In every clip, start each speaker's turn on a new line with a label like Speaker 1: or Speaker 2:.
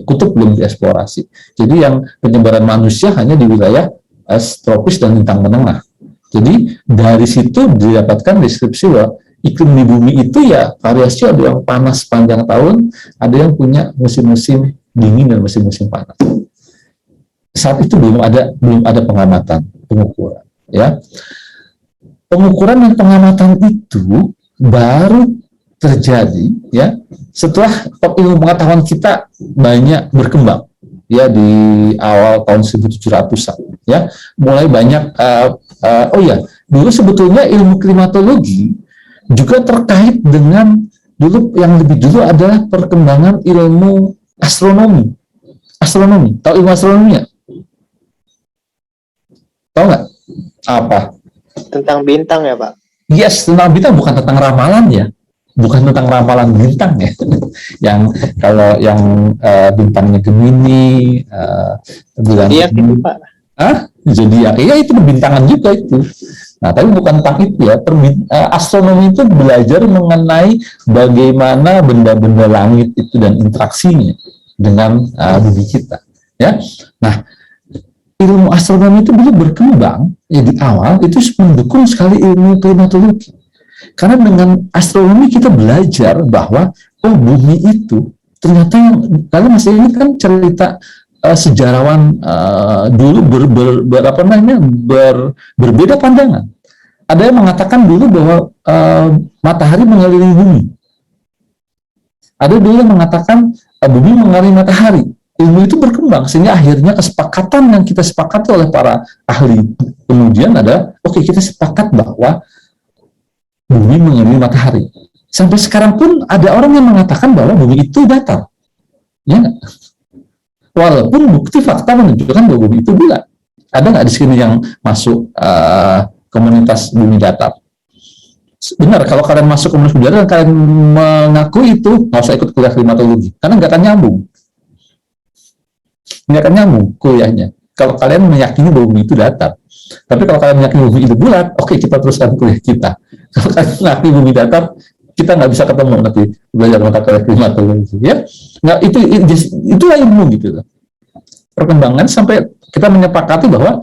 Speaker 1: kutub belum dieksplorasi. Jadi yang penyebaran manusia hanya di wilayah tropis dan lintang menengah. Jadi dari situ didapatkan deskripsi bahwa iklim di bumi itu ya variasi, ada yang panas sepanjang tahun, ada yang punya musim-musim dingin dan musim-musim panas. Saat itu belum ada pengamatan, pengukuran. Ya, pengukuran dan pengamatan itu baru terjadi ya setelah ilmu pengetahuan kita banyak berkembang ya di awal tahun 1700-an ya, mulai banyak dulu sebetulnya ilmu klimatologi juga terkait dengan yang lebih dulu adalah perkembangan ilmu astronomi. Tahu ilmu astronomi ya? Tahu nggak? Apa?
Speaker 2: Tentang bintang ya, Pak?
Speaker 1: Yes, tentang bintang, bukan tentang ramalan ya. Bukan tentang ramalan bintang ya. Yang kalau yang bintangnya Gemini, bulan
Speaker 2: zodiak itu, Pak.
Speaker 1: Zodiak. Iya, itu bintangan juga itu. Nah, tapi bukan tentang itu ya. Astronomi itu belajar mengenai bagaimana benda-benda langit itu dan interaksinya dengan bumi kita. Ya. Nah, ilmu astronomi itu dulu berkembang ya di awal itu mendukung sekali ilmu klimatologi. Karena dengan astronomi kita belajar bahwa bumi itu ternyata kalian masih ini kan cerita sejarawan dulu berbeda pandangan. Ada yang mengatakan dulu bahwa matahari mengelilingi bumi. Ada dulu yang mengatakan bumi mengelilingi matahari. Ilmu itu berkembang sehingga akhirnya kesepakatan yang kita sepakati oleh para ahli kemudian ada kita sepakat bahwa bumi mengelilingi matahari. Sampai sekarang pun ada orang yang mengatakan bahwa bumi itu datar. Ya nggak? Walaupun bukti fakta menunjukkan bahwa bumi itu bulat. Ada nggak di sini yang masuk komunitas bumi datar? Benar, kalau kalian masuk komunitas bumi datar dan kalian mengaku itu, nggak usah ikut kuliah klimatologi, karena nggak akan nyambung. Nggak akan nyambung kuliahnya. Kalau kalian meyakini bahwa bumi itu datar. Tapi kalau kalian meyakini bumi itu bulat, kita teruskan kuliah kita. Kalau kalian meyakini bumi datar, kita nggak bisa ketemu nanti belajar mata kuliah klimatologi. Ya, nggak itulah ilmu gitu. Perkembangan sampai kita menyepakati bahwa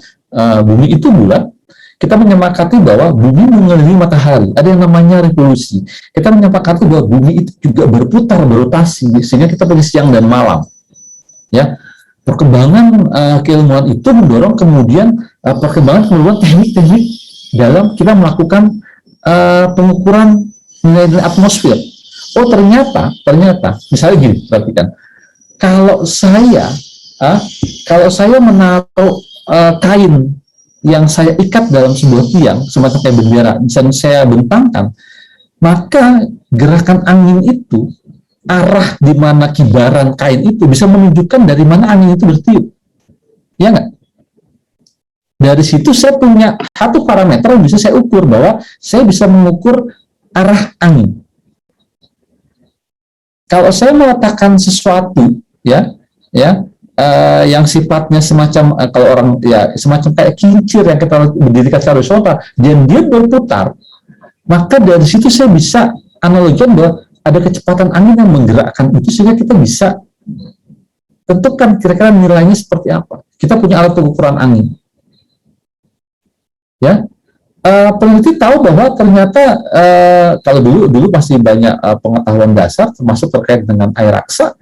Speaker 1: bumi itu bulat. Kita menyepakati bahwa bumi mengelilingi matahari. Ada yang namanya revolusi. Kita menyepakati bahwa bumi itu juga berputar, berotasi, sehingga kita punya siang dan malam. Ya. Perkembangan keilmuan itu mendorong kemudian perkembangan teknik-teknik dalam kita melakukan pengukuran nilai atmosfer. Ternyata misalnya gini, perhatikan. Kalau saya menaruh kain yang saya ikat dalam sebuah tiang semacam kayak bendera, misalnya saya bentangkan, maka gerakan angin itu, arah di mana kibaran kain itu bisa menunjukkan dari mana angin itu bertiup. Ya nggak? Dari situ saya punya satu parameter yang bisa saya ukur bahwa saya bisa mengukur arah angin. Kalau saya meletakkan sesuatu, yang sifatnya semacam kalau orang semacam kayak kincir yang kita berdirikan secara horizontal, dan dia berputar, maka dari situ saya bisa analogikan bahwa ada kecepatan angin yang menggerakkan itu sehingga kita bisa tentukan kira-kira nilainya seperti apa. Kita punya alat pengukuran angin. Ya, peneliti tahu bahwa ternyata kalau dulu masih banyak pengetahuan dasar termasuk terkait dengan air raksa,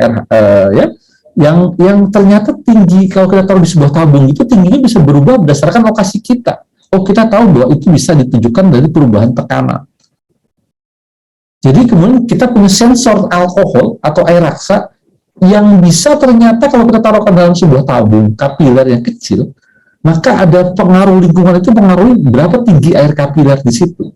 Speaker 1: yang ternyata tinggi kalau kita taruh di sebuah tabung itu tingginya bisa berubah berdasarkan lokasi kita. Kita tahu bahwa itu bisa ditujukan dari perubahan tekanan. Jadi kemudian kita punya sensor alkohol atau air raksa yang bisa ternyata kalau kita taruhkan dalam sebuah tabung kapiler yang kecil, maka ada pengaruh lingkungan itu mengaruhi berapa tinggi air kapiler di situ.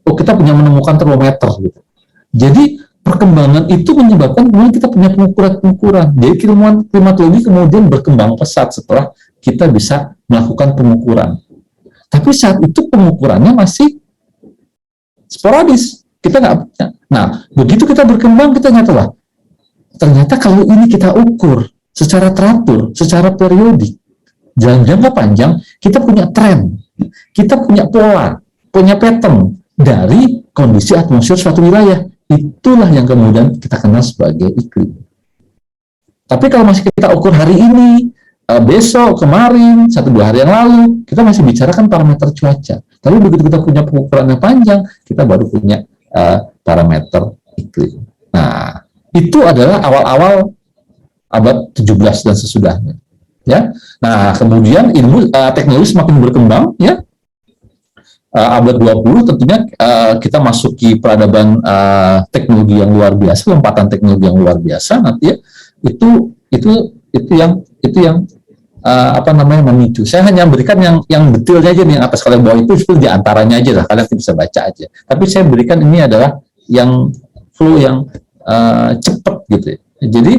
Speaker 1: Kita punya menemukan termometer gitu. Jadi perkembangan itu menyebabkan kemudian kita punya pengukuran. Jadi ilmuwan klimatologi kemudian berkembang pesat setelah kita bisa melakukan pengukuran. Tapi saat itu pengukurannya masih sporadis. Kita nggak punya. Nah, begitu kita berkembang, kita ternyata kalau ini kita ukur secara teratur, secara periodik, dalam jangka panjang, kita punya tren, kita punya pola, punya pattern dari kondisi atmosfer suatu wilayah. Itulah yang kemudian kita kenal sebagai iklim. Tapi kalau masih kita ukur hari ini, besok, kemarin, 1-2 hari yang lalu, kita masih bicarakan parameter cuaca. Tapi begitu kita punya pengukuran yang panjang, kita baru punya parameter iklim. Nah, itu adalah awal-awal abad 17 dan sesudahnya. Ya, nah kemudian ilmu teknologi semakin berkembang, ya. Abad 20 tentunya kita masuki peradaban teknologi yang luar biasa, lompatan teknologi yang luar biasa nanti ya. Itu yang apa namanya memicu. Saya hanya berikan yang detailnya aja nih, yang atas kalian bawah itu diantaranya aja lah, kalian bisa baca aja. Tapi saya berikan ini adalah yang flow yang cepat gitu ya. Jadi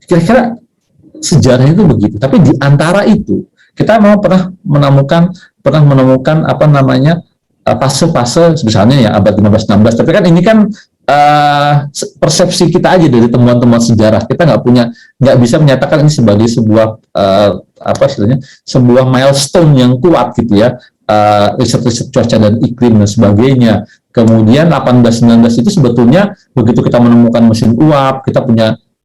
Speaker 1: kira-kira sejarahnya itu begitu. Tapi di antara itu kita memang pernah menemukan apa namanya fase-fase misalnya ya abad 15-16. Tapi kan ini kan persepsi kita aja dari temuan-temuan sejarah. Kita nggak bisa menyatakan ini sebagai sebuah apa istilahnya sebuah milestone yang kuat gitu ya. Riset-riset cuaca dan iklim dan sebagainya. Kemudian 18-19 itu sebetulnya begitu kita menemukan mesin uap, kita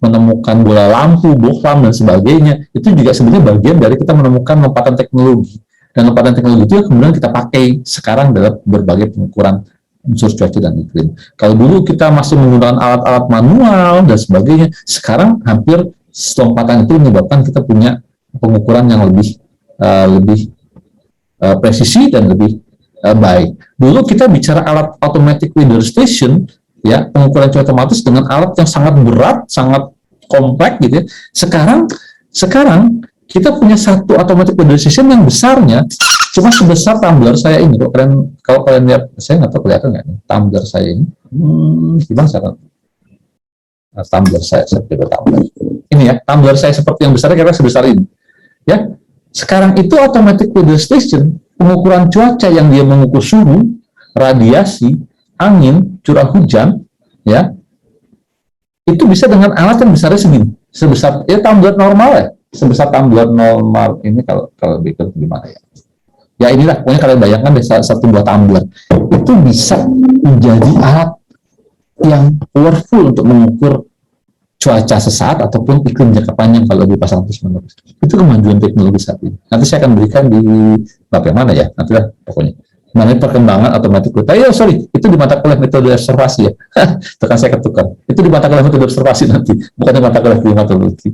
Speaker 1: menemukan bola lampu, bohlam, dan sebagainya, itu juga sebenarnya bagian dari kita menemukan lompatan teknologi. Dan lompatan teknologi itu kemudian kita pakai sekarang dalam berbagai pengukuran unsur cuaca dan iklim. Kalau dulu kita masih menggunakan alat-alat manual dan sebagainya, sekarang hampir lompatan itu menyebabkan kita punya pengukuran yang lebih presisi dan lebih baik. Dulu kita bicara alat automatic weather station, ya, pengukuran cuaca otomatis dengan alat yang sangat berat, sangat kompleks gitu ya. Sekarang kita punya satu automatic weather station yang besarnya cuma sebesar tumbler saya ini. Kalau kalian lihat, saya nggak tahu kelihatan nggak nih tumbler saya ini. Gimana sekarang? Tumbler saya coba tumbler. Ini ya, tumbler saya seperti yang besarnya kira-kira sebesar ini. Ya, sekarang itu automatic weather station pengukuran cuaca yang dia mengukur suhu, radiasi, angin, curah hujan, ya, itu bisa dengan alat yang besarnya segini, sebesar ya tumbler normal ya, sebesar tumbler normal ini kalau bikin gimana ya? Ya inilah, pokoknya kalian bayangkan deh satu buah tumbler itu bisa menjadi alat yang powerful untuk mengukur cuaca sesaat ataupun iklim jangka panjang kalau dipasang terus-menerus. Itu kemajuan teknologi saat ini. Nanti saya akan berikan di bab yang mana ya, nanti lah pokoknya. Mengenai perkembangan otomatis itu di mata kuliah metode observasi ya. Tekan saya ketukar. Itu di mata kuliah metode observasi nanti, bukan di mata kuliah klimatologi.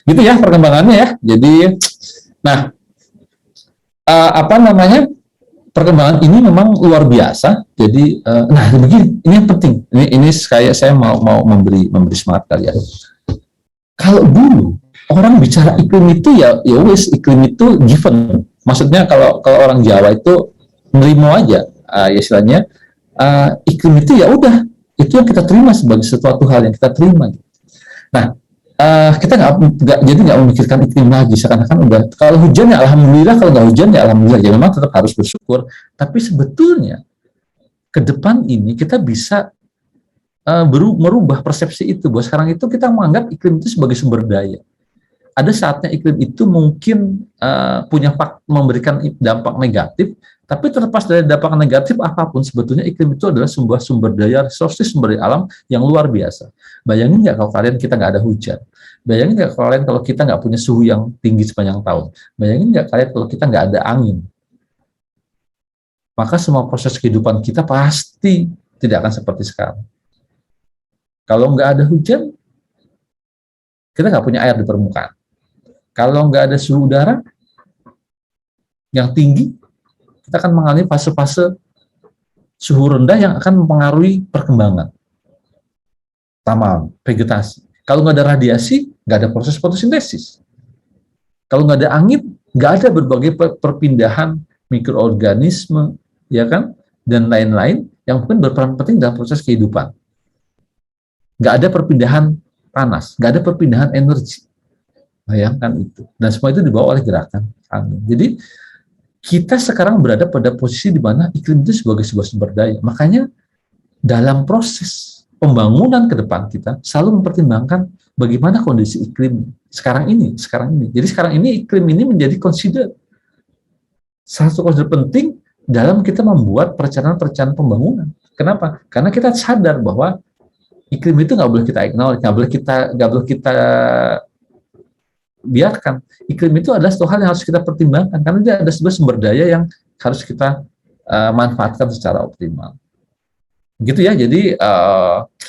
Speaker 1: Gitu ya perkembangannya ya. Jadi, nah, apa namanya, perkembangan ini memang luar biasa. Jadi, nah begini, ini yang penting. Ini saya mau memberi semangat kalian. Kalau dulu orang bicara iklim itu ya wis, iklim itu given. Maksudnya kalau orang Jawa itu nerimo aja, ya istilahnya iklim itu ya udah, itu yang kita terima sebagai sesuatu hal yang kita terima. Nah, kita nggak memikirkan iklim lagi, seakan-akan udah kalau hujan ya alhamdulillah, kalau nggak hujan ya alhamdulillah. Ya memang tetap harus bersyukur, tapi sebetulnya ke depan ini kita bisa merubah persepsi itu, bahwa sekarang itu kita menganggap iklim itu sebagai sumber daya. Ada saatnya iklim itu mungkin memberikan dampak negatif, tapi terlepas dari dampak negatif apapun, sebetulnya iklim itu adalah sebuah sumber daya, resources sumber daya alam yang luar biasa. Bayangin nggak kalau kita nggak ada hujan? Bayangin nggak kalau kita nggak punya suhu yang tinggi sepanjang tahun? Bayangin nggak kalau kita nggak ada angin? Maka semua proses kehidupan kita pasti tidak akan seperti sekarang. Kalau nggak ada hujan, kita nggak punya air di permukaan. Kalau nggak ada suhu udara yang tinggi, kita akan mengalami fase-fase suhu rendah yang akan mempengaruhi perkembangan tanaman, vegetasi. Kalau nggak ada radiasi, nggak ada proses fotosintesis. Kalau nggak ada angin, nggak ada berbagai perpindahan mikroorganisme, ya kan, dan lain-lain yang mungkin berperan penting dalam proses kehidupan. Nggak ada perpindahan panas, nggak ada perpindahan energi. Bayangkan itu. Dan semua itu dibawa oleh gerakan angin. Jadi, kita sekarang berada pada posisi di mana iklim itu sebagai sebuah sumber daya. Makanya, dalam proses pembangunan ke depan kita selalu mempertimbangkan bagaimana kondisi iklim sekarang ini. Jadi, sekarang ini iklim ini menjadi satu consider penting dalam kita membuat perencanaan pembangunan. Kenapa? Karena kita sadar bahwa iklim itu nggak boleh kita ignore, nggak boleh kita biarkan. Iklim itu adalah satu hal yang harus kita pertimbangkan karena dia ada sebuah sumber daya yang harus kita manfaatkan secara optimal. Gitu ya. Jadi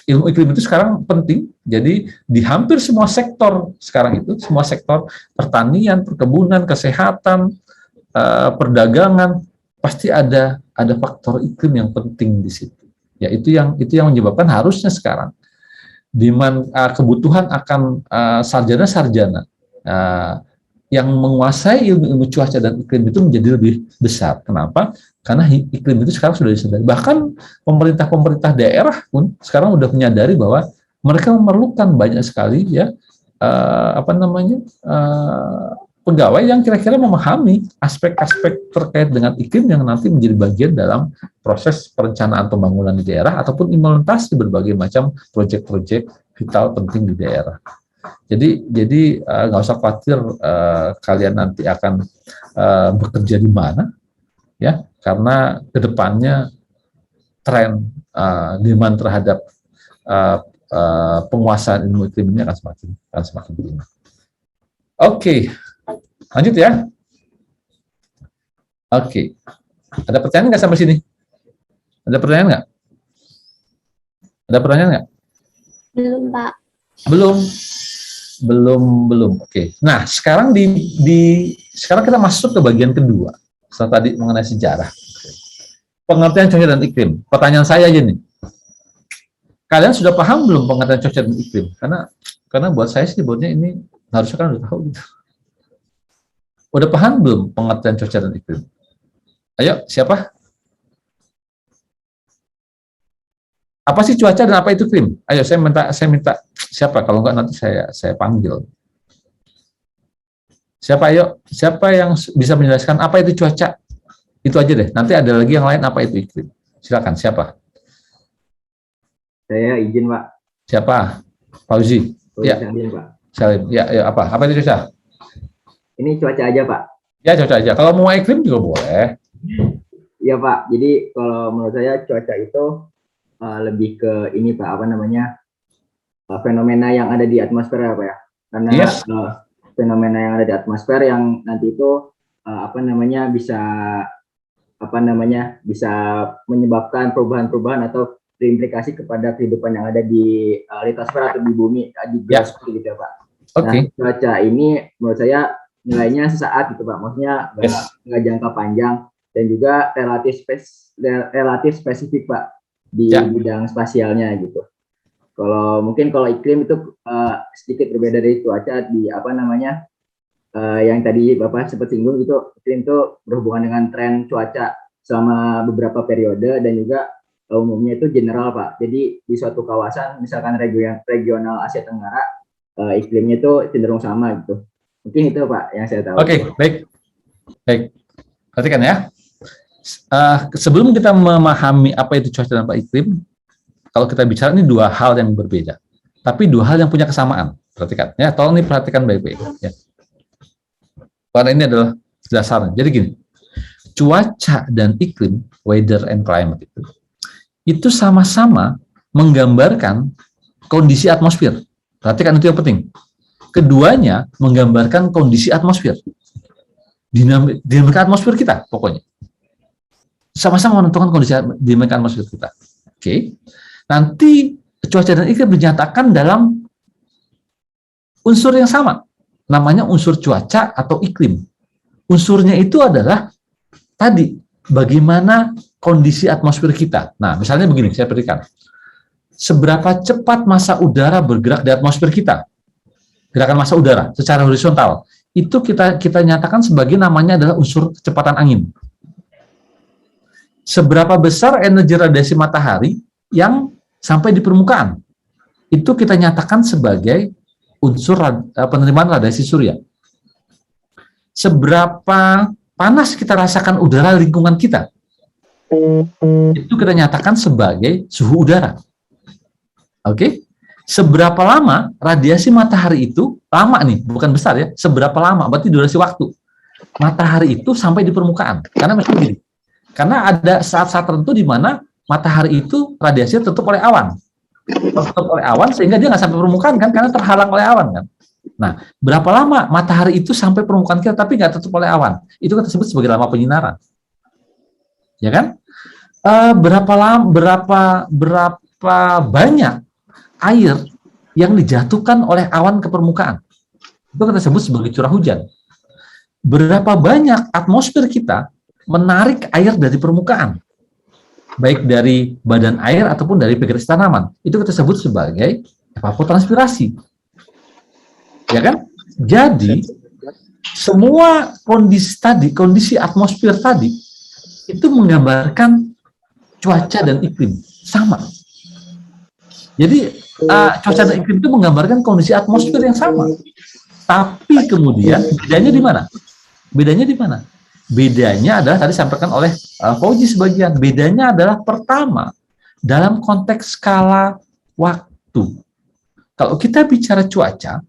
Speaker 1: ilmu iklim itu sekarang penting. Jadi di hampir semua sektor sekarang itu, semua sektor pertanian, perkebunan, kesehatan, perdagangan pasti ada faktor iklim yang penting di situ. Ya itu yang menyebabkan harusnya sekarang kebutuhan akan sarjana-sarjana yang menguasai ilmu cuaca dan iklim itu menjadi lebih besar. Kenapa? Karena iklim itu sekarang sudah disadari. Bahkan pemerintah daerah pun sekarang sudah menyadari bahwa mereka memerlukan banyak sekali ya pegawai yang kira-kira memahami aspek-aspek terkait dengan iklim yang nanti menjadi bagian dalam proses perencanaan pembangunan di daerah ataupun implementasi berbagai macam proyek-proyek vital penting di daerah. Jadi nggak usah khawatir kalian nanti akan bekerja di mana, ya, karena kedepannya tren demand terhadap penguasaan ilmu iklim ini akan semakin tinggi. Oke. Lanjut ya. Oke. Ada pertanyaan nggak sampai sini? Ada pertanyaan nggak? Ada pertanyaan nggak?
Speaker 3: Belum, Pak.
Speaker 1: Belum. Oke. Nah, sekarang sekarang kita masuk ke bagian kedua. Setelah tadi mengenai sejarah. Pengertian cuaca dan iklim. Pertanyaan saya aja nih. Kalian sudah paham belum pengertian cuaca dan iklim? Karena buat saya sih buatnya ini harusnya kan udah tahu gitu. Udah paham belum pengertian cuaca dan iklim? Ayo, siapa? Apa sih cuaca dan apa itu iklim? Ayo, saya minta siapa? Kalau enggak nanti saya panggil. Siapa? Ayo, siapa yang bisa menjelaskan apa itu cuaca? Itu aja deh. Nanti ada lagi yang lain apa itu iklim. Silakan, siapa?
Speaker 4: Saya izin, Pak.
Speaker 1: Siapa? Fauzi. Ya.
Speaker 4: Salim, Pak.
Speaker 1: Salim. Ya, apa? Apa itu cuaca?
Speaker 4: Ini cuaca aja, Pak.
Speaker 1: Ya, cuaca aja. Kalau mau iklim juga boleh.
Speaker 4: Iya, Pak. Jadi kalau menurut saya cuaca itu lebih ke ini, Pak, fenomena yang ada di atmosfer, Pak ya. Karena
Speaker 1: yes.
Speaker 4: Fenomena yang ada di atmosfer yang nanti itu bisa menyebabkan perubahan-perubahan atau berimplikasi kepada kehidupan yang ada di litosfer atau di bumi, di gas gitu ya, Pak.
Speaker 1: Okay.
Speaker 4: Nah, cuaca ini menurut saya nilainya sesaat gitu, Pak. Maksudnya nggak jangka panjang dan juga relatif spesifik, Pak, di bidang spasialnya gitu. Kalau iklim itu sedikit berbeda dari cuaca di yang tadi Bapak sempat singgung itu. Iklim itu berhubungan dengan tren cuaca selama beberapa periode dan juga umumnya itu general, Pak. Jadi di suatu kawasan misalkan regional Asia Tenggara iklimnya itu cenderung sama gitu. Mungkin itu, Pak, yang saya tahu.
Speaker 1: Oke, baik. Perhatikan ya. Sebelum kita memahami apa itu cuaca dan apa iklim, kalau kita bicara ini dua hal yang berbeda, tapi dua hal yang punya kesamaan. Perhatikan ya, tolong nih perhatikan baik-baik ya. Karena ini adalah dasarnya. Jadi gini, cuaca dan iklim, weather and climate itu sama-sama menggambarkan kondisi atmosfer. Perhatikan itu yang penting. Keduanya menggambarkan kondisi atmosfer. Dinamika atmosfer kita pokoknya. Sama-sama menentukan kondisi dinamika atmosfer kita. Oke. Nanti cuaca dan iklim dinyatakan dalam unsur yang sama. Namanya unsur cuaca atau iklim. Unsurnya itu adalah tadi bagaimana kondisi atmosfer kita. Nah, misalnya begini, saya berikan. Seberapa cepat massa udara bergerak di atmosfer kita? Gerakan massa udara secara horizontal itu kita nyatakan sebagai namanya adalah unsur kecepatan angin. Seberapa besar energi radiasi matahari yang sampai di permukaan itu kita nyatakan sebagai unsur penerimaan radiasi surya. Seberapa panas kita rasakan udara lingkungan kita itu kita nyatakan sebagai suhu udara. Oke? Seberapa lama radiasi matahari itu, lama nih, bukan besar ya, seberapa lama, berarti durasi waktu matahari itu sampai di permukaan. Karena misalnya gini, karena ada saat-saat tertentu di mana matahari itu radiasinya tertutup oleh awan. Tertutup oleh awan sehingga dia nggak sampai permukaan kan, karena terhalang oleh awan kan. Nah, berapa lama matahari itu sampai permukaan kita tapi nggak tertutup oleh awan? Itu kita sebut sebagai lama penyinaran. Ya kan? Berapa banyak air yang dijatuhkan oleh awan ke permukaan? Itu kita sebut sebagai curah hujan. Berapa banyak atmosfer kita menarik air dari permukaan? Baik dari badan air ataupun dari vegetasi tanaman. Itu kita sebut sebagai evapotranspirasi. Ya kan? Jadi semua kondisi atmosfer tadi itu menggambarkan cuaca dan iklim sama. Jadi cuaca dan iklim itu menggambarkan kondisi atmosfer yang sama. Tapi kemudian bedanya di mana? Bedanya di mana? Bedanya adalah tadi disampaikan oleh Fauzi sebagian. Bedanya adalah pertama dalam konteks skala waktu. Kalau kita bicara cuaca,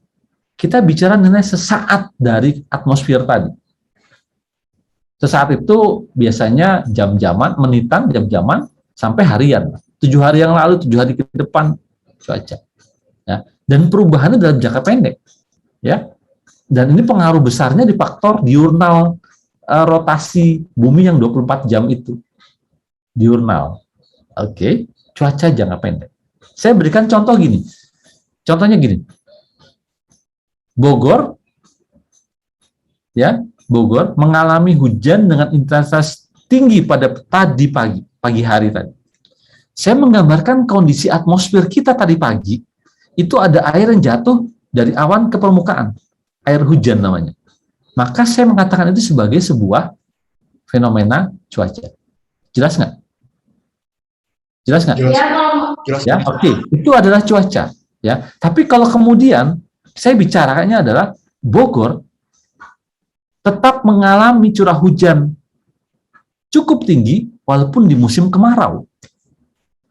Speaker 1: kita bicara mengenai sesaat dari atmosfer tadi. Sesaat itu biasanya jam-jaman, menitan, jam-jaman, sampai harian. 7 hari yang lalu, 7 hari ke depan, cuaca. Ya. Dan perubahannya dalam jangka pendek. Ya. Dan ini pengaruh besarnya di faktor diurnal rotasi bumi yang 24 jam itu. Diurnal. Oke. Cuaca jangka pendek. Saya berikan contoh gini. Contohnya gini. Bogor mengalami hujan dengan intensitas tinggi pada pagi hari tadi. Saya menggambarkan kondisi atmosfer kita tadi pagi, itu ada air yang jatuh dari awan ke permukaan, air hujan namanya. Maka saya mengatakan itu sebagai sebuah fenomena cuaca. Jelas nggak? Jelas nggak?
Speaker 3: Jelas.
Speaker 1: Ya, oke. Itu adalah cuaca. Ya, tapi kalau kemudian saya bicaranya adalah Bogor tetap mengalami curah hujan cukup tinggi walaupun di musim kemarau.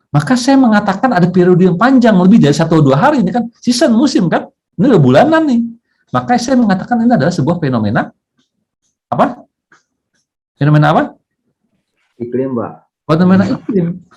Speaker 1: Maka saya mengatakan ada periode yang panjang lebih dari 1 atau 2 hari, ini kan season musim kan, ini udah bulanan nih. Maka saya mengatakan ini adalah sebuah fenomena apa? Fenomena apa?
Speaker 4: Iklim, Pak.
Speaker 1: Fenomena iklim.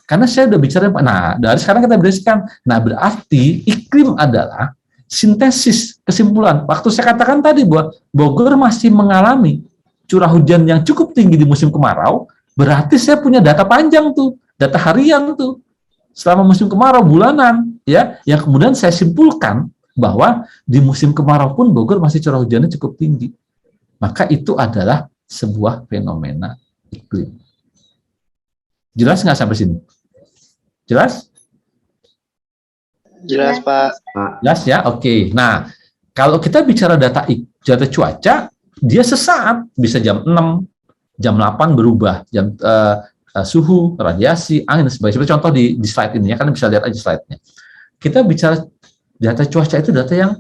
Speaker 1: Karena saya udah bicara, nah dari sekarang kita berdasarkan, nah berarti iklim adalah sintesis kesimpulan. Waktu saya katakan tadi bahwa Bogor masih mengalami curah hujan yang cukup tinggi di musim kemarau, berarti saya punya data panjang tuh, data harian tuh, selama musim kemarau bulanan, ya, yang kemudian saya simpulkan bahwa di musim kemarau pun Bogor masih curah hujannya cukup tinggi. Maka itu adalah sebuah fenomena iklim. Jelas nggak sampai sini? Jelas?
Speaker 2: Jelas, Pak.
Speaker 1: Jelas ya? Oke. Nah, kalau kita bicara data cuaca, dia sesaat, bisa jam 6, jam 8 berubah, jam suhu, radiasi, angin, dan sebagainya. Seperti contoh di slide ini, ya, kan bisa lihat aja slide-nya. Kita bicara data cuaca itu data yang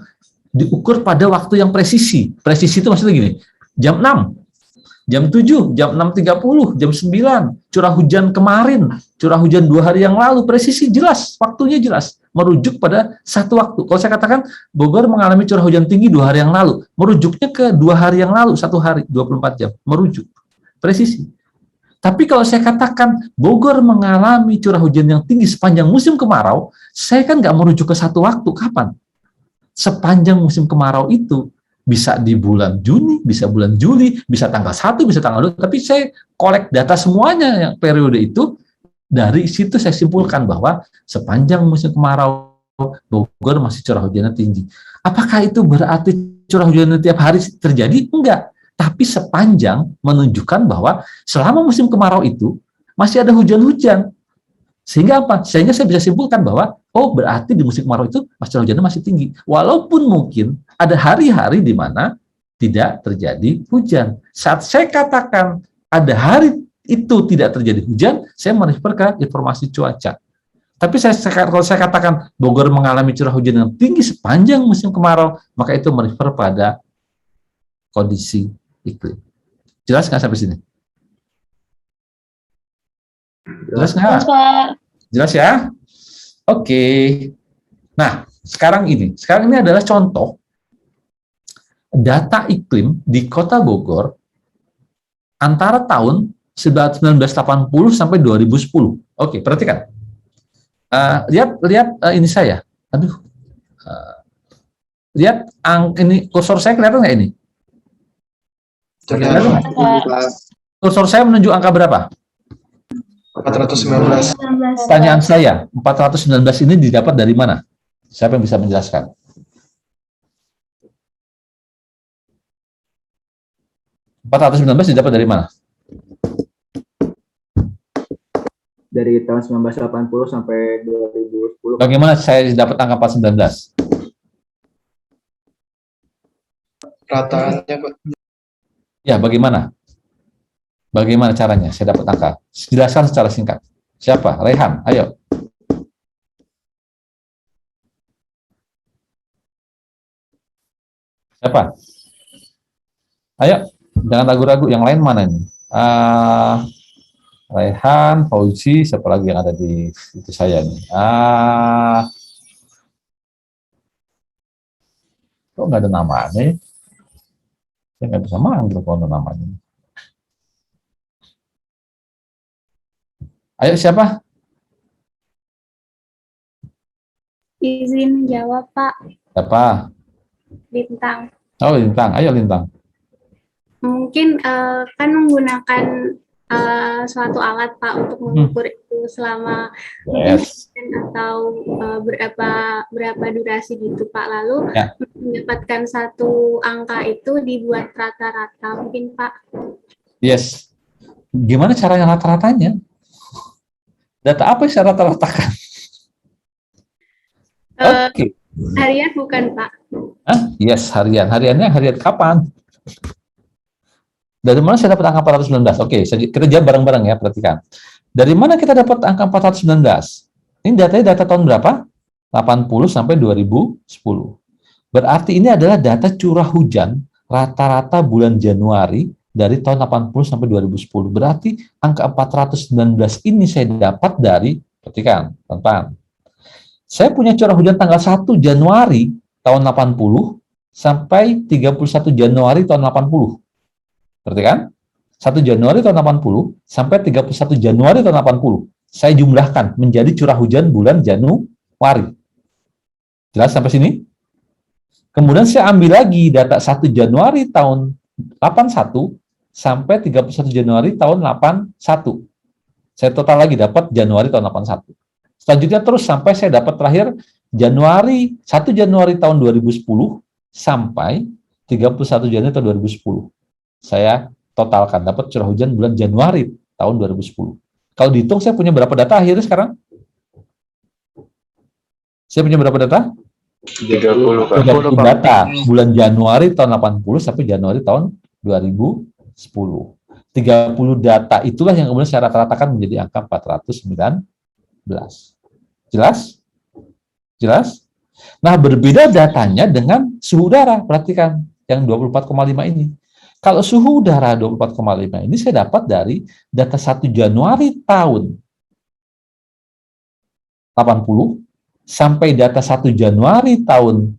Speaker 1: diukur pada waktu yang presisi. Presisi itu maksudnya gini, jam 6, jam 7, jam 6.30, jam 9, curah hujan kemarin, curah hujan 2 hari yang lalu, presisi jelas, waktunya jelas, merujuk pada satu waktu. Kalau saya katakan Bogor mengalami curah hujan tinggi 2 hari yang lalu, merujuknya ke 2 hari yang lalu, 1 hari, 24 jam, merujuk, presisi. Tapi kalau saya katakan Bogor mengalami curah hujan yang tinggi sepanjang musim kemarau, saya kan nggak merujuk ke satu waktu, kapan? Sepanjang musim kemarau itu, bisa di bulan Juni, bisa bulan Juli, bisa tanggal 1, bisa tanggal 2, tapi saya kolek data semuanya yang periode itu, dari situ saya simpulkan bahwa sepanjang musim kemarau Bogor masih curah hujannya tinggi. Apakah itu berarti curah hujan tiap hari terjadi? Enggak. Tapi sepanjang menunjukkan bahwa selama musim kemarau itu masih ada hujan-hujan. Sehingga apa? Sehingga saya bisa simpulkan bahwa oh berarti di musim kemarau itu curah hujannya masih tinggi. Walaupun mungkin ada hari-hari di mana tidak terjadi hujan. Saat saya katakan ada hari itu tidak terjadi hujan, saya merefer ke informasi cuaca. Tapi kalau saya katakan Bogor mengalami curah hujan yang tinggi sepanjang musim kemarau, maka itu merefer pada kondisi iklim. Jelas nggak sampai sini? Jelas nggak? Jelas ya? Oke. Nah, sekarang ini adalah contoh data iklim di Kota Bogor antara tahun 1980 sampai 2010. Oke, perhatikan. Lihat ini saya. Aduh. Lihat ini kursor saya kelihatan nggak ini? Kelihatan nggak? Kursor saya menuju angka berapa?
Speaker 3: 419.
Speaker 1: Pertanyaan saya, 419 ini didapat dari mana? Siapa yang bisa menjelaskan? didapat dari mana?
Speaker 4: Dari tahun 1980 sampai 2010.
Speaker 1: Bagaimana saya dapat angka 419?
Speaker 3: Rataannya, Pak.
Speaker 1: Ya, bagaimana? Bagaimana caranya saya dapat angka? Jelaskan secara singkat. Siapa? Rehan, ayo. Siapa? Ayo, jangan ragu-ragu. Yang lain mana ini? Rehan, Fauzi, siapa lagi yang ada di itu saya nih? Kok nggak ada namanya? Saya nggak bisa manggil kalau ada namanya. Ayo siapa?
Speaker 5: Izin jawab, Pak.
Speaker 1: Siapa?
Speaker 5: Bintang.
Speaker 1: Oh, Lintang. Ayo Lintang.
Speaker 5: Mungkin kan menggunakan suatu alat, Pak, untuk mengukur itu selama
Speaker 1: Yes.
Speaker 5: atau berapa durasi gitu, Pak. Lalu
Speaker 1: Ya.
Speaker 5: mendapatkan satu angka itu dibuat rata-rata, mungkin, Pak.
Speaker 1: Yes. Gimana caranya rata-ratanya? Data apa yang saya rata-ratakan? Oke.
Speaker 5: Harian bukan, Pak.
Speaker 1: Yes, harian. Hariannya harian kapan? Dari mana saya dapat angka 419? Oke, kita jawab bareng-bareng ya, perhatikan. Dari mana kita dapat angka 419? Ini datanya data tahun berapa? 80 sampai 2010. Berarti ini adalah data curah hujan rata-rata bulan Januari dari tahun 80 sampai 2010. Berarti angka 419 ini saya dapat dari, perhatikan, teman-teman. Saya punya curah hujan tanggal 1 Januari tahun 80 sampai 31 Januari tahun 80. Perhatikan, 1 Januari tahun 80 sampai 31 Januari tahun 80. Saya jumlahkan menjadi curah hujan bulan Januari. Jelas sampai sini? Kemudian saya ambil lagi data 1 Januari tahun 81 sampai 31 Januari tahun 81. Saya total lagi dapat Januari tahun 81. Selanjutnya terus sampai saya dapat terakhir 1 Januari tahun 2010 sampai 31 Januari tahun 2010. Saya totalkan dapat curah hujan bulan Januari tahun 2010. Kalau dihitung saya punya berapa data akhirnya sekarang? Saya punya berapa data?
Speaker 3: 30, Pak.
Speaker 1: 30 data bulan Januari tahun 80 sampai Januari tahun 2010. 30 data itulah yang kemudian saya rata-ratakan menjadi angka 419. Jelas? Jelas? Nah, berbeda datanya dengan suhu udara. Perhatikan, yang 24,5 ini. Kalau suhu udara 24,5 ini saya dapat dari data 1 Januari tahun 80 sampai data 1 Januari tahun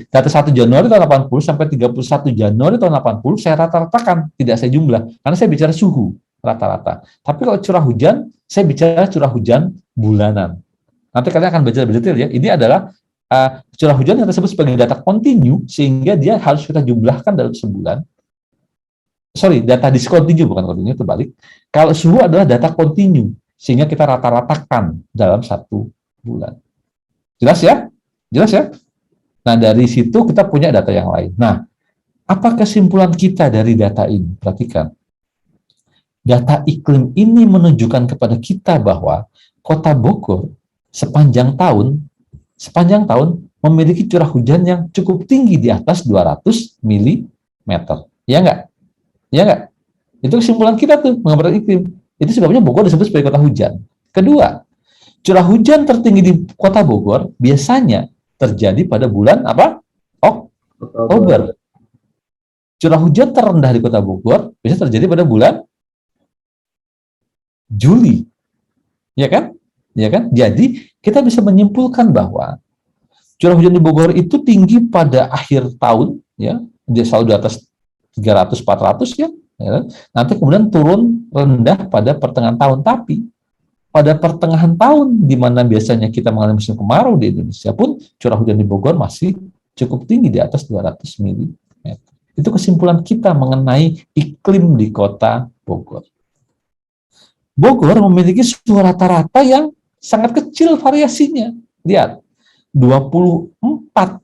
Speaker 1: data 1 Januari tahun 80 sampai 31 Januari tahun 80 saya rata-ratakan, tidak saya jumlah karena saya bicara suhu rata-rata. Tapi kalau curah hujan, saya bicara curah hujan bulanan. Nanti kalian akan belajar lebih detail ya. Ini adalah curah hujan yang tersebut sebagai data kontinu sehingga dia harus kita jumlahkan dalam sebulan. Data diskontinu bukan kontinu, terbalik. Kalau suhu adalah data kontinu sehingga kita rata-ratakan dalam 1 bulan. Jelas ya? Jelas ya? Nah, dari situ kita punya data yang lain. Nah, apa kesimpulan kita dari data ini? Perhatikan. Data iklim ini menunjukkan kepada kita bahwa Kota Bogor sepanjang tahun memiliki curah hujan yang cukup tinggi di atas 200 mm. Ya enggak? Ya enggak? Itu kesimpulan kita tuh mengenai iklim. Itu sebabnya Bogor disebut sebagai kota hujan. Kedua, curah hujan tertinggi di Kota Bogor biasanya terjadi pada bulan apa? Oktober. Curah hujan terendah di Kota Bogor biasanya terjadi pada bulan Juli. Ya kan? Ya kan? Jadi, kita bisa menyimpulkan bahwa curah hujan di Bogor itu tinggi pada akhir tahun, ya. Dia selalu di atas 300 400 ya. Nanti kemudian turun rendah pada pertengahan tahun, tapi pada pertengahan tahun di mana biasanya kita mengalami musim kemarau di Indonesia pun curah hujan di Bogor masih cukup tinggi di atas 200 mm. Itu kesimpulan kita mengenai iklim di kota Bogor. Bogor memiliki suhu rata-rata yang sangat kecil variasinya. Lihat, 24,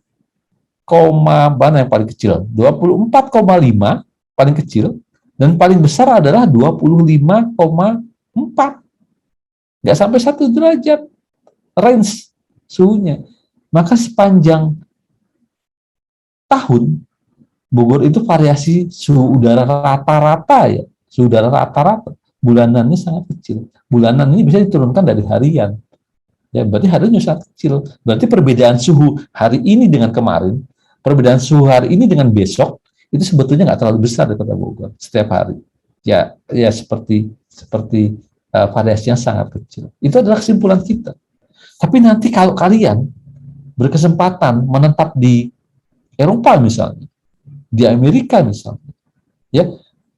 Speaker 1: mana yang paling kecil? 24,5 paling kecil, dan paling besar adalah 25,4. Nggak sampai 1 derajat range suhunya. Maka sepanjang tahun, Bogor itu variasi suhu udara rata-rata ya. Suhu udara rata-rata. Bulanannya sangat kecil. Bulanan ini bisa diturunkan dari harian. Ya, berarti harinya sangat kecil. Berarti perbedaan suhu hari ini dengan kemarin, perbedaan suhu hari ini dengan besok, itu sebetulnya nggak terlalu besar di Kota Bogor setiap hari. Ya seperti variasinya sangat kecil. Itu adalah kesimpulan kita. Tapi nanti kalau kalian berkesempatan menetap di Eropa misalnya, di Amerika misalnya, ya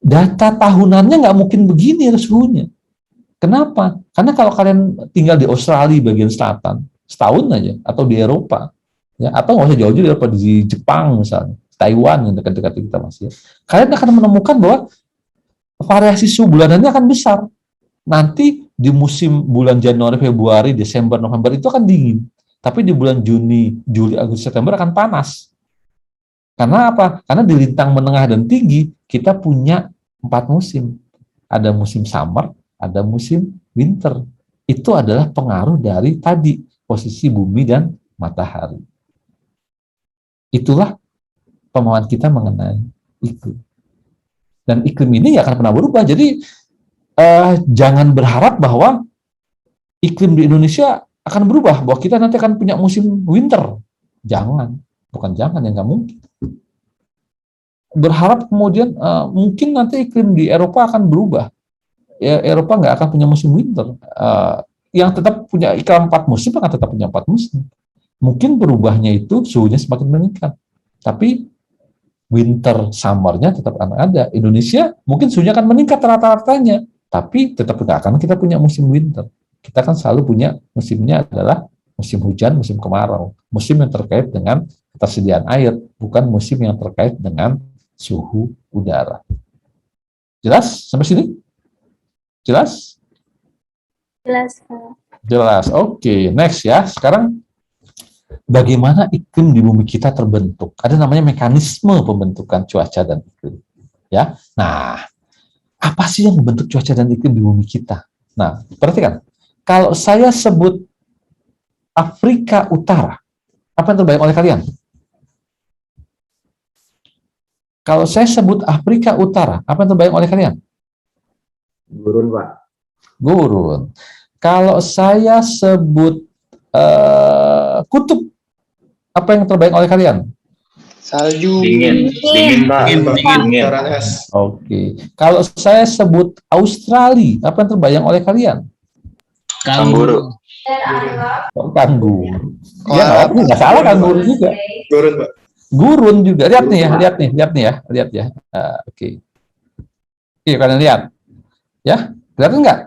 Speaker 1: data tahunannya nggak mungkin begini ya suhunya. Kenapa? Karena kalau kalian tinggal di Australia bagian selatan setahun aja, atau di Eropa, ya, atau nggak usah jauh-jauh di Eropa, di Jepang misalnya, Taiwan yang dekat-dekat kita masih, ya, kalian akan menemukan bahwa variasi suhu bulanannya akan besar. Nanti di musim bulan Januari, Februari, Desember, November itu akan dingin, tapi di bulan Juni, Juli, Agustus, September akan panas. Karena apa? Karena di lintang menengah dan tinggi kita punya 4 musim. Ada musim summer, ada musim winter. Itu adalah pengaruh dari tadi posisi bumi dan matahari. Itulah pemahaman kita mengenai iklim. Dan iklim ini nggak akan pernah berubah. Jadi jangan berharap bahwa iklim di Indonesia akan berubah, bahwa kita nanti akan punya musim winter. Jangan, bukan jangan, ya nggak mungkin. Berharap kemudian mungkin nanti iklim di Eropa akan berubah. Ya, Eropa nggak akan punya musim winter. Yang tetap punya iklim 4 musim akan tetap punya 4 musim. Mungkin berubahnya itu suhunya semakin meningkat. Tapi winter, summer-nya tetap akan ada. Indonesia mungkin suhunya akan meningkat rata-ratanya, tapi tetap nggak akan kita punya musim winter. Kita kan selalu punya musimnya adalah musim hujan, musim kemarau. Musim yang terkait dengan ketersediaan air, bukan musim yang terkait dengan suhu udara. Jelas sampai sini? Jelas?
Speaker 5: Jelas, Pak.
Speaker 1: Jelas. Oke, next ya. Sekarang bagaimana iklim di bumi kita terbentuk? Ada namanya mekanisme pembentukan cuaca dan iklim. Ya. Nah, apa sih yang membentuk cuaca dan iklim di bumi kita? Nah, perhatikan. Kalau saya sebut Afrika Utara, apa yang terbayang oleh kalian? Kalau saya sebut Afrika Utara, apa yang terbayang oleh kalian?
Speaker 4: Gurun, Pak.
Speaker 1: Gurun. Kalau saya sebut kutub, apa yang terbayang oleh kalian?
Speaker 2: Salju.
Speaker 3: Dingin, Pak. Dingin. Dataran es.
Speaker 1: Oke. Kalau saya sebut Australia, apa yang terbayang oleh kalian?
Speaker 3: Kanguru.
Speaker 1: Oh, kanguru. Ya, nggak salah kanguru juga.
Speaker 3: Gurun, Pak.
Speaker 1: Gurun juga. Lihat nih ya. Oke. Oke, kalian lihat. Ya, kelihatan nggak?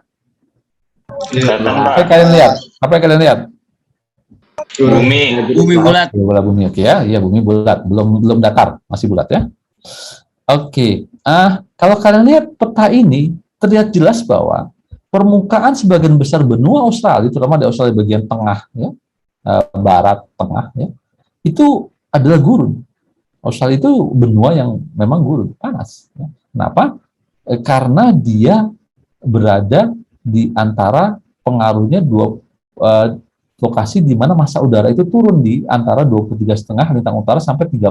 Speaker 1: Apa yang kalian lihat?
Speaker 3: Bumi
Speaker 6: bulat.
Speaker 1: Bumi, oke ya. Iya, bumi bulat. Belum datar, masih bulat ya. Oke. Kalau kalian lihat peta ini, terlihat jelas bahwa permukaan sebagian besar benua Australia, terutama di Australia bagian tengah, ya, barat tengah, ya, itu adalah gurun. Australia itu benua yang memang gurun, panas. Ya. Kenapa? Karena dia berada di antara pengaruhnya dua lokasi di mana massa udara itu turun di antara 23,5 lintang utara sampai 30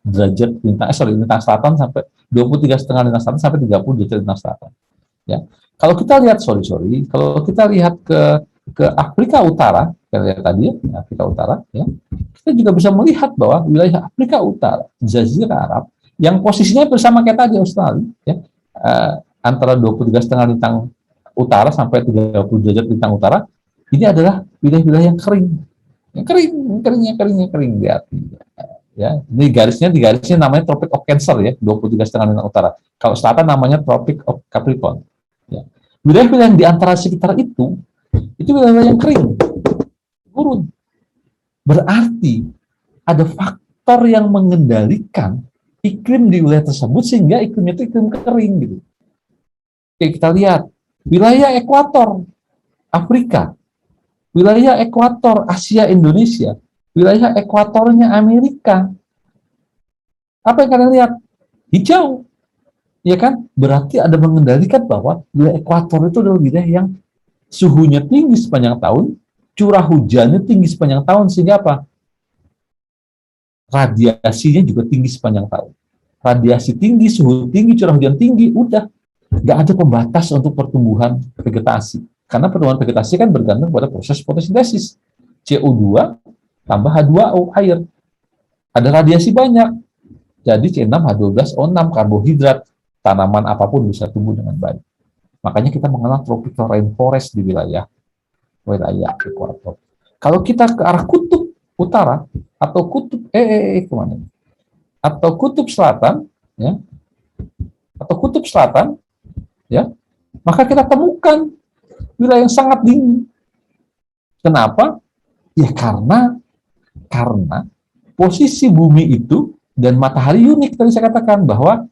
Speaker 1: derajat lintang selatan sampai 23,5 lintang selatan sampai 30 derajat lintang selatan. Ya. Kalau kita lihat kalau kita lihat ke Afrika Utara, kita lihat tadi ya, Afrika Utara, ya, kita juga bisa melihat bahwa wilayah Afrika Utara, Jazirah Arab, yang posisinya bersama kayak tadi Australia, ya, antara 23,5 lintang utara sampai 30 derajat lintang utara, ini adalah wilayah-wilayah yang kering, kering, lihat. Ya, ini garisnya namanya Tropic of Cancer ya, 23,5 lintang utara. Kalau selatan namanya Tropic of Capricorn. Ya. Wilayah-wilayah yang di antara sekitar itu wilayah yang kering, gurun. Berarti ada faktor yang mengendalikan iklim di wilayah tersebut sehingga iklimnya itu iklim kering gitu. Oke, kita lihat wilayah ekuator Afrika, wilayah ekuator Asia Indonesia, wilayah ekuatornya Amerika. Apa yang kalian lihat? Hijau. Ya kan? Berarti ada mengendalikan bahwa wilayah ekuator itu adalah wilayah yang suhunya tinggi sepanjang tahun, curah hujannya tinggi sepanjang tahun, sehingga apa? Radiasinya juga tinggi sepanjang tahun. Radiasi tinggi, suhu tinggi, curah hujan tinggi, udah. Nggak ada pembatas untuk pertumbuhan vegetasi. Karena pertumbuhan vegetasi kan bergantung pada proses fotosintesis. CO2 tambah H2O, air. Ada radiasi banyak. Jadi C6H12O6, karbohidrat, tanaman apapun bisa tumbuh dengan baik. Makanya kita mengenal tropical rainforest di wilayah ekuator. Kalau kita ke arah kutub utara atau kutub kemana? Atau kutub selatan, ya, atau kutub selatan, ya, maka kita temukan wilayah yang sangat dingin. Kenapa? Ya karena posisi bumi itu dan matahari unik. Tadi saya katakan bahwa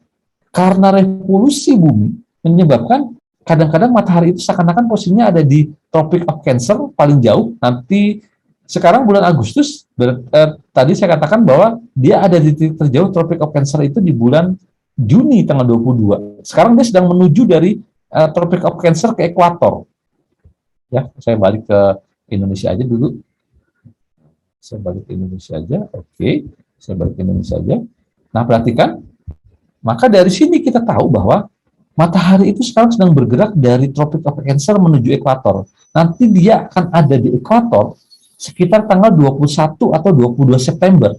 Speaker 1: karena revolusi bumi menyebabkan kadang-kadang matahari itu seakan-akan posisinya ada di Tropic of Cancer paling jauh. Nanti sekarang bulan Agustus, tadi saya katakan bahwa dia ada di titik terjauh Tropic of Cancer itu di bulan Juni tanggal 22. Sekarang dia sedang menuju dari Tropic of Cancer ke ekuator. Ya, saya balik ke Indonesia aja dulu. Saya balik ke Indonesia aja. Oke, saya balik ke Indonesia aja. Nah, perhatikan. Maka dari sini kita tahu bahwa matahari itu sekarang sedang bergerak dari Tropic of Cancer menuju ekuator. Nanti dia akan ada di ekuator sekitar tanggal 21 atau 22 September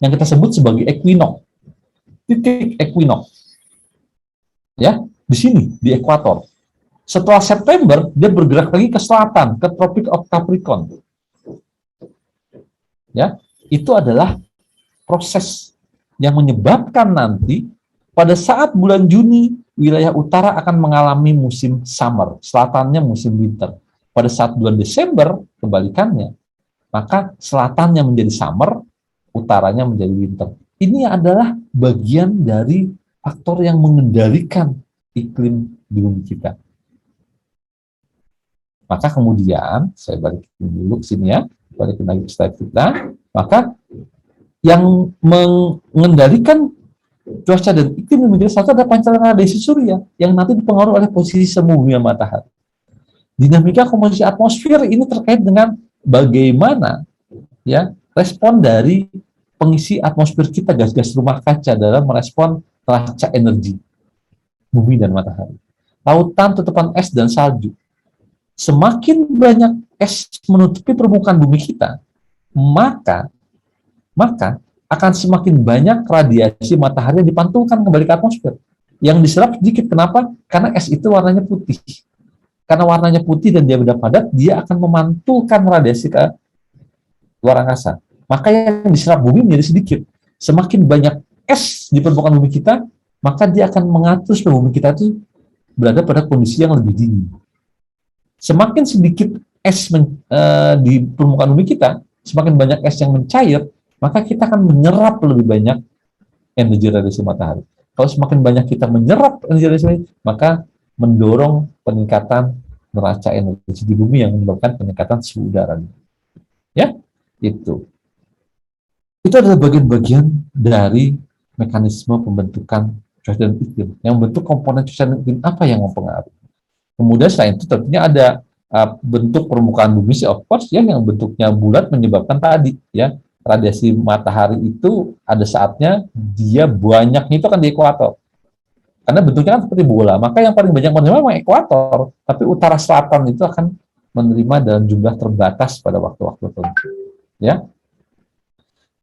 Speaker 1: yang kita sebut sebagai equinox. Titik equinox. Ya, di sini di ekuator. Setelah September dia bergerak lagi ke selatan, ke Tropic of Capricorn. Ya, itu adalah proses yang menyebabkan nanti pada saat bulan Juni wilayah utara akan mengalami musim summer, selatannya musim winter. Pada saat bulan Desember kebalikannya, maka selatannya menjadi summer, utaranya menjadi winter. Ini adalah bagian dari faktor yang mengendalikan iklim di bumi kita. Maka kemudian, saya balikin dulu ke sini ya, balikin lagi ke slide kita, maka yang mengendalikan cuaca dan iklim di bumi kita ada pancaran radiasi surya yang nanti dipengaruhi oleh posisi semu bumi dan matahari. Dinamika komposisi atmosfer ini terkait dengan bagaimana ya respon dari pengisi atmosfer kita, gas-gas rumah kaca dalam merespon raca energi bumi dan matahari. Lautan, tutupan es dan salju. Semakin banyak es menutupi permukaan bumi kita, maka akan semakin banyak radiasi matahari yang dipantulkan kembali ke atmosfer. Yang diserap sedikit. Kenapa? Karena es itu warnanya putih. Karena warnanya putih dan dia beda padat, dia akan memantulkan radiasi ke luar angkasa. Maka yang diserap bumi menjadi sedikit. Semakin banyak es di permukaan bumi kita, maka dia akan mengatur supaya bumi kita itu berada pada kondisi yang lebih dingin. Semakin sedikit es di permukaan bumi kita, semakin banyak es yang mencair, maka kita akan menyerap lebih banyak energi radiasi matahari. Kalau semakin banyak kita menyerap energi radiasi matahari, maka mendorong peningkatan neraca energi di bumi yang menyebabkan peningkatan suhu udara. Ya, itu. Itu adalah bagian-bagian dari mekanisme pembentukan cuaca dan iklim. Yang bentuk komponen cuaca dan iklim apa yang mempengaruhi? Kemudian selain itu tentunya ada bentuk permukaan bumi, of course, ya, yang bentuknya bulat menyebabkan tadi, ya, radiasi matahari itu ada saatnya dia banyaknya itu akan di ekuator. Karena bentuknya kan seperti bola, maka yang paling banyak menerima memang ekuator, tapi utara selatan itu akan menerima dalam jumlah terbatas pada waktu-waktu tertentu. Ya.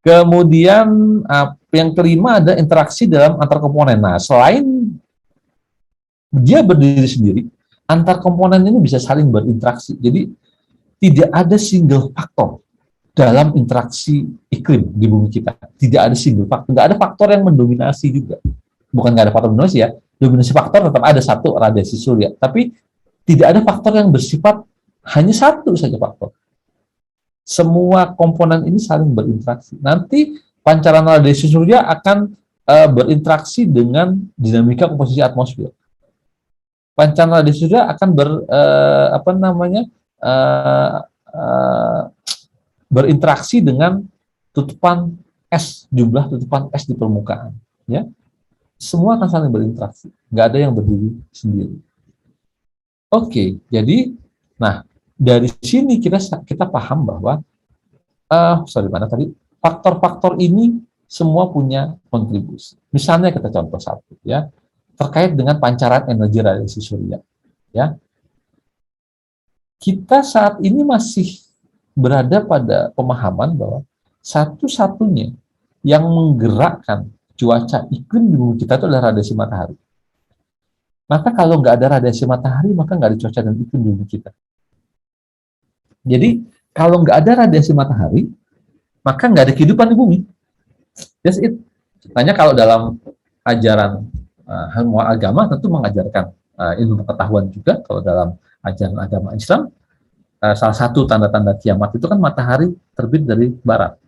Speaker 1: Kemudian yang kelima ada interaksi dalam antar komponen. Nah, selain dia berdiri sendiri, antar komponen ini bisa saling berinteraksi. Jadi tidak ada single faktor dalam interaksi iklim di bumi kita. Tidak ada single faktor, nggak ada faktor yang mendominasi juga. Bukan nggak ada faktor dominasi ya, dominasi faktor tetap ada satu, radiasi surya. Tapi tidak ada faktor yang bersifat hanya satu saja faktor. Semua komponen ini saling berinteraksi. Nanti pancaran radiasi surya akan berinteraksi dengan dinamika komposisi atmosfer. Pancaran radiasi surya akan berinteraksi dengan tutupan es, jumlah tutupan es di permukaan. Ya, semua akan saling berinteraksi, nggak ada yang berdiri sendiri. Oke, jadi, nah dari sini kita paham bahwa faktor-faktor ini semua punya kontribusi. Misalnya kita contoh satu, ya, terkait dengan pancaran energi radiasi surya. Ya, kita saat ini masih berada pada pemahaman bahwa satu-satunya yang menggerakkan cuaca iklim di bumi kita itu adalah radiasi matahari. Maka kalau nggak ada radiasi matahari, maka nggak ada cuaca dan iklim di bumi kita. Jadi, kalau nggak ada radiasi matahari, maka nggak ada kehidupan di bumi. That's it. Makanya kalau dalam ajaran semua agama tentu mengajarkan ilmu pengetahuan juga. Kalau dalam ajaran agama Islam, salah satu tanda-tanda kiamat itu kan matahari terbit dari barat.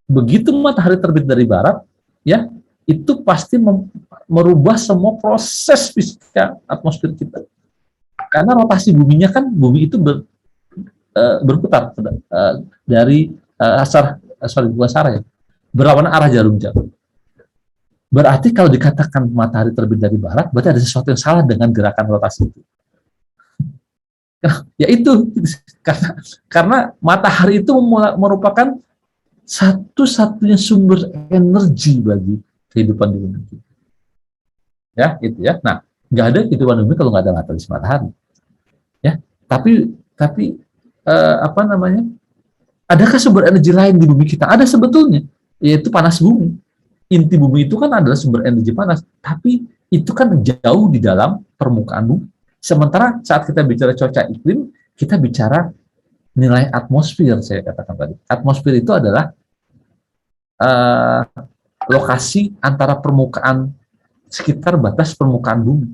Speaker 1: Begitu matahari terbit dari barat, ya, itu pasti merubah semua proses fisika atmosfer kita. Karena rotasi buminya kan, bumi itu berputar dari berlawanan arah jarum jam. Berarti kalau dikatakan matahari terbit dari barat, berarti ada sesuatu yang salah dengan gerakan rotasi itu. Ya itu, karena matahari itu merupakan satu-satunya sumber energi bagi kehidupan di bumi. Ya, itu ya. Nah, nggak ada kehidupan di bumi kalau nggak ada matahari. Ya, tapi adakah sumber energi lain di bumi kita? Ada sebetulnya, yaitu panas bumi. Inti bumi itu kan adalah sumber energi panas, tapi itu kan jauh di dalam permukaan bumi. Sementara saat kita bicara cuaca iklim, kita bicara nilai atmosfer, saya katakan tadi. Atmosfer itu adalah lokasi antara permukaan, sekitar batas permukaan bumi.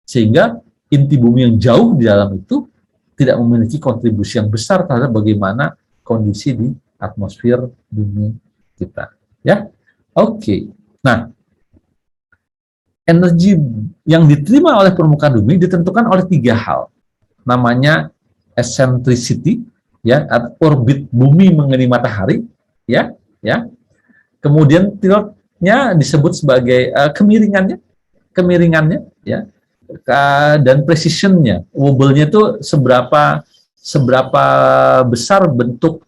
Speaker 1: Sehingga inti bumi yang jauh di dalam itu tidak memiliki kontribusi yang besar terhadap bagaimana kondisi di atmosfer bumi kita. Ya, oke. Nah, energi yang diterima oleh permukaan bumi ditentukan oleh 3 hal. Namanya eccentricity, ya, orbit bumi mengenai matahari, ya. Kemudian tiltnya disebut sebagai kemiringannya, ya. Dan precisionnya, wobble-nya itu seberapa besar bentuk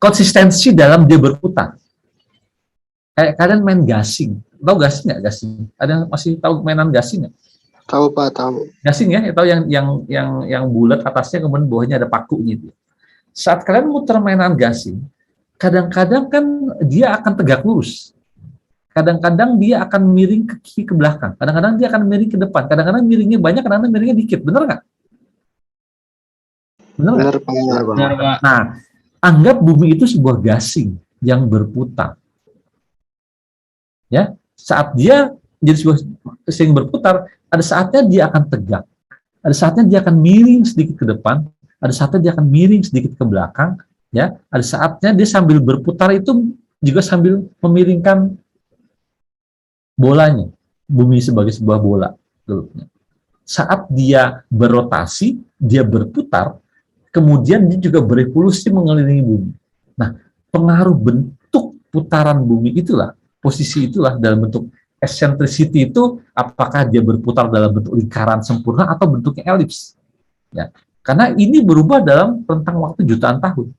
Speaker 1: konsistensi dalam dia berputar. Kayak kalian main gasing, tahu gasing nggak gasing? Ada yang masih tahu mainan gasing nggak?
Speaker 2: Tahu Pak, tahu.
Speaker 1: Gasing ya, tahu yang bulat atasnya kemudian bawahnya ada pakunya itu. Saat kalian muter mainan gasing, kadang-kadang kan dia akan tegak lurus. Kadang-kadang dia akan miring ke kiri ke belakang. Kadang-kadang dia akan miring ke depan. Kadang-kadang miringnya banyak, kadang-kadang miringnya dikit. Benar nggak? Benar, Pak. Nah, anggap bumi itu sebuah gasing yang berputar. Ya, saat dia jadi sebuah gasing berputar, ada saatnya dia akan tegak. Ada saatnya dia akan miring sedikit ke depan, ada saatnya dia akan miring sedikit ke belakang, ya. Ada saatnya dia sambil berputar itu juga sambil memiringkan bolanya, bumi sebagai sebuah bola. Saat dia berotasi, dia berputar, kemudian dia juga berevolusi mengelilingi bumi. Nah, pengaruh bentuk putaran bumi itulah, posisi itulah dalam bentuk eccentricity itu, apakah dia berputar dalam bentuk lingkaran sempurna atau bentuknya elips. Ya, karena ini berubah dalam rentang waktu jutaan tahun.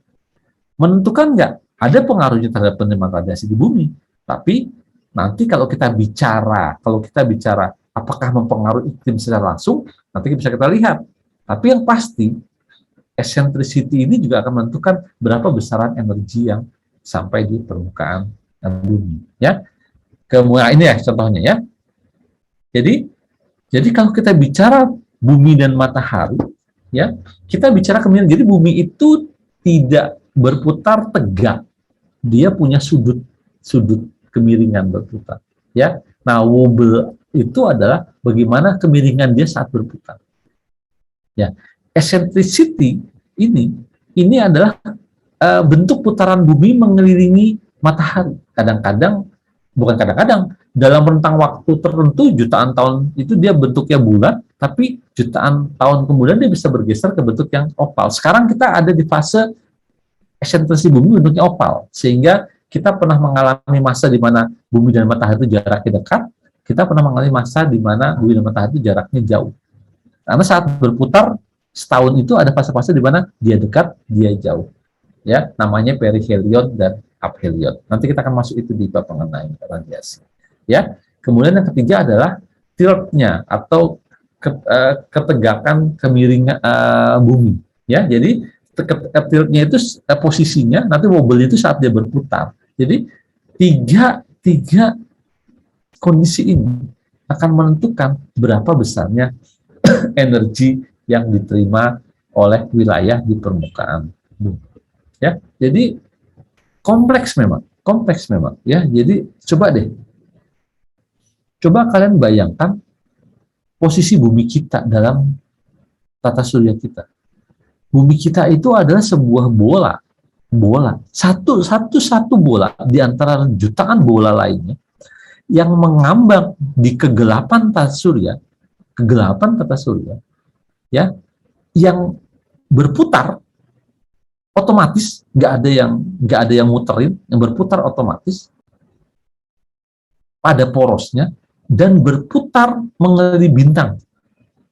Speaker 1: Menentukan nggak? Ada pengaruhnya terhadap penerimaan radiasi di bumi. Tapi nanti kalau kita bicara apakah mempengaruhi iklim secara langsung, nanti bisa kita lihat. Tapi yang pasti, eccentricity ini juga akan menentukan berapa besaran energi yang sampai di permukaan bumi. Ya, kemudian ini ya contohnya ya. Jadi kalau kita bicara bumi dan matahari, ya kita bicara kemiringan. Jadi bumi itu tidak berputar tegak, dia punya sudut kemiringan berputar. Ya, nah wobble itu adalah bagaimana kemiringan dia saat berputar. Ya, eccentricity ini adalah bentuk putaran bumi mengelilingi matahari. Kadang-kadang, bukan kadang-kadang, dalam rentang waktu tertentu jutaan tahun itu dia bentuknya bulat, tapi jutaan tahun kemudian dia bisa bergeser ke bentuk yang opal. Sekarang kita ada di fase eksentrisi bumi bentuknya opal, sehingga kita pernah mengalami masa di mana bumi dan matahari itu jaraknya dekat, kita pernah mengalami masa di mana bumi dan matahari itu jaraknya jauh. Karena saat berputar setahun itu ada fase-fase di mana dia dekat, dia jauh. Ya, namanya perihelion dan aphelion. Nanti kita akan masuk itu di bab mengenai radiasi. Ya, kemudian yang ketiga adalah tiltnya atau ketegakan kemiringan bumi. Ya, jadi tiltnya itu posisinya nanti wobble itu saat dia berputar. Jadi tiga kondisi ini akan menentukan berapa besarnya energi yang diterima oleh wilayah di permukaan bumi. Ya, jadi kompleks memang, ya. Jadi coba kalian bayangkan posisi bumi kita dalam tata surya kita. Bumi kita itu adalah sebuah bola, satu bola di antara jutaan bola lainnya yang mengambang di kegelapan tata surya, ya, yang berputar otomatis, nggak ada yang muterin, yang berputar otomatis pada porosnya dan berputar mengelilingi bintang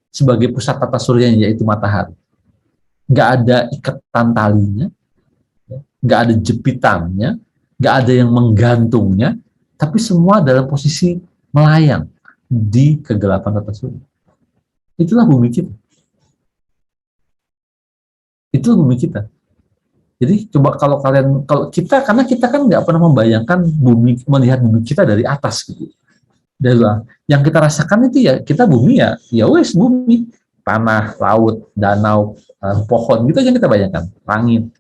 Speaker 1: sebagai pusat tata suryanya, yaitu matahari. Nggak ada ikatan talinya, nggak ada jepitannya, nggak ada yang menggantungnya, tapi semua dalam posisi melayang di kegelapan tata surya. Itulah bumi kita. Itulah bumi kita. Jadi coba kalau kita, karena kita kan nggak pernah membayangkan melihat bumi kita dari atas gitu. Yang kita rasakan itu ya kita bumi ya wes bumi, tanah, laut, danau, pohon gitu aja kita bayangkan, langit.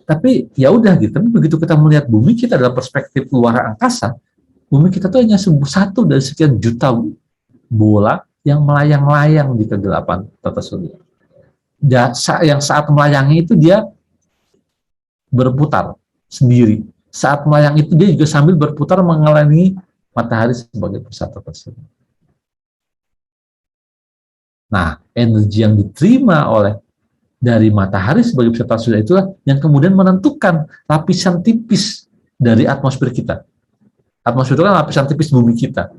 Speaker 1: Tapi ya udah gitu. Tapi begitu kita melihat bumi kita dalam perspektif luar angkasa, bumi kita tuh hanya satu dari sekian juta bola yang melayang-layang di kegelapan tata surya. Yang saat melayangnya itu dia berputar sendiri. Saat melayang itu dia juga sambil berputar mengelilingi matahari sebagai pusat tata surya. Nah, energi yang diterima dari matahari sebagai pusat tata surya itulah yang kemudian menentukan lapisan tipis dari atmosfer kita. Atmosfer itu kan lapisan tipis bumi kita.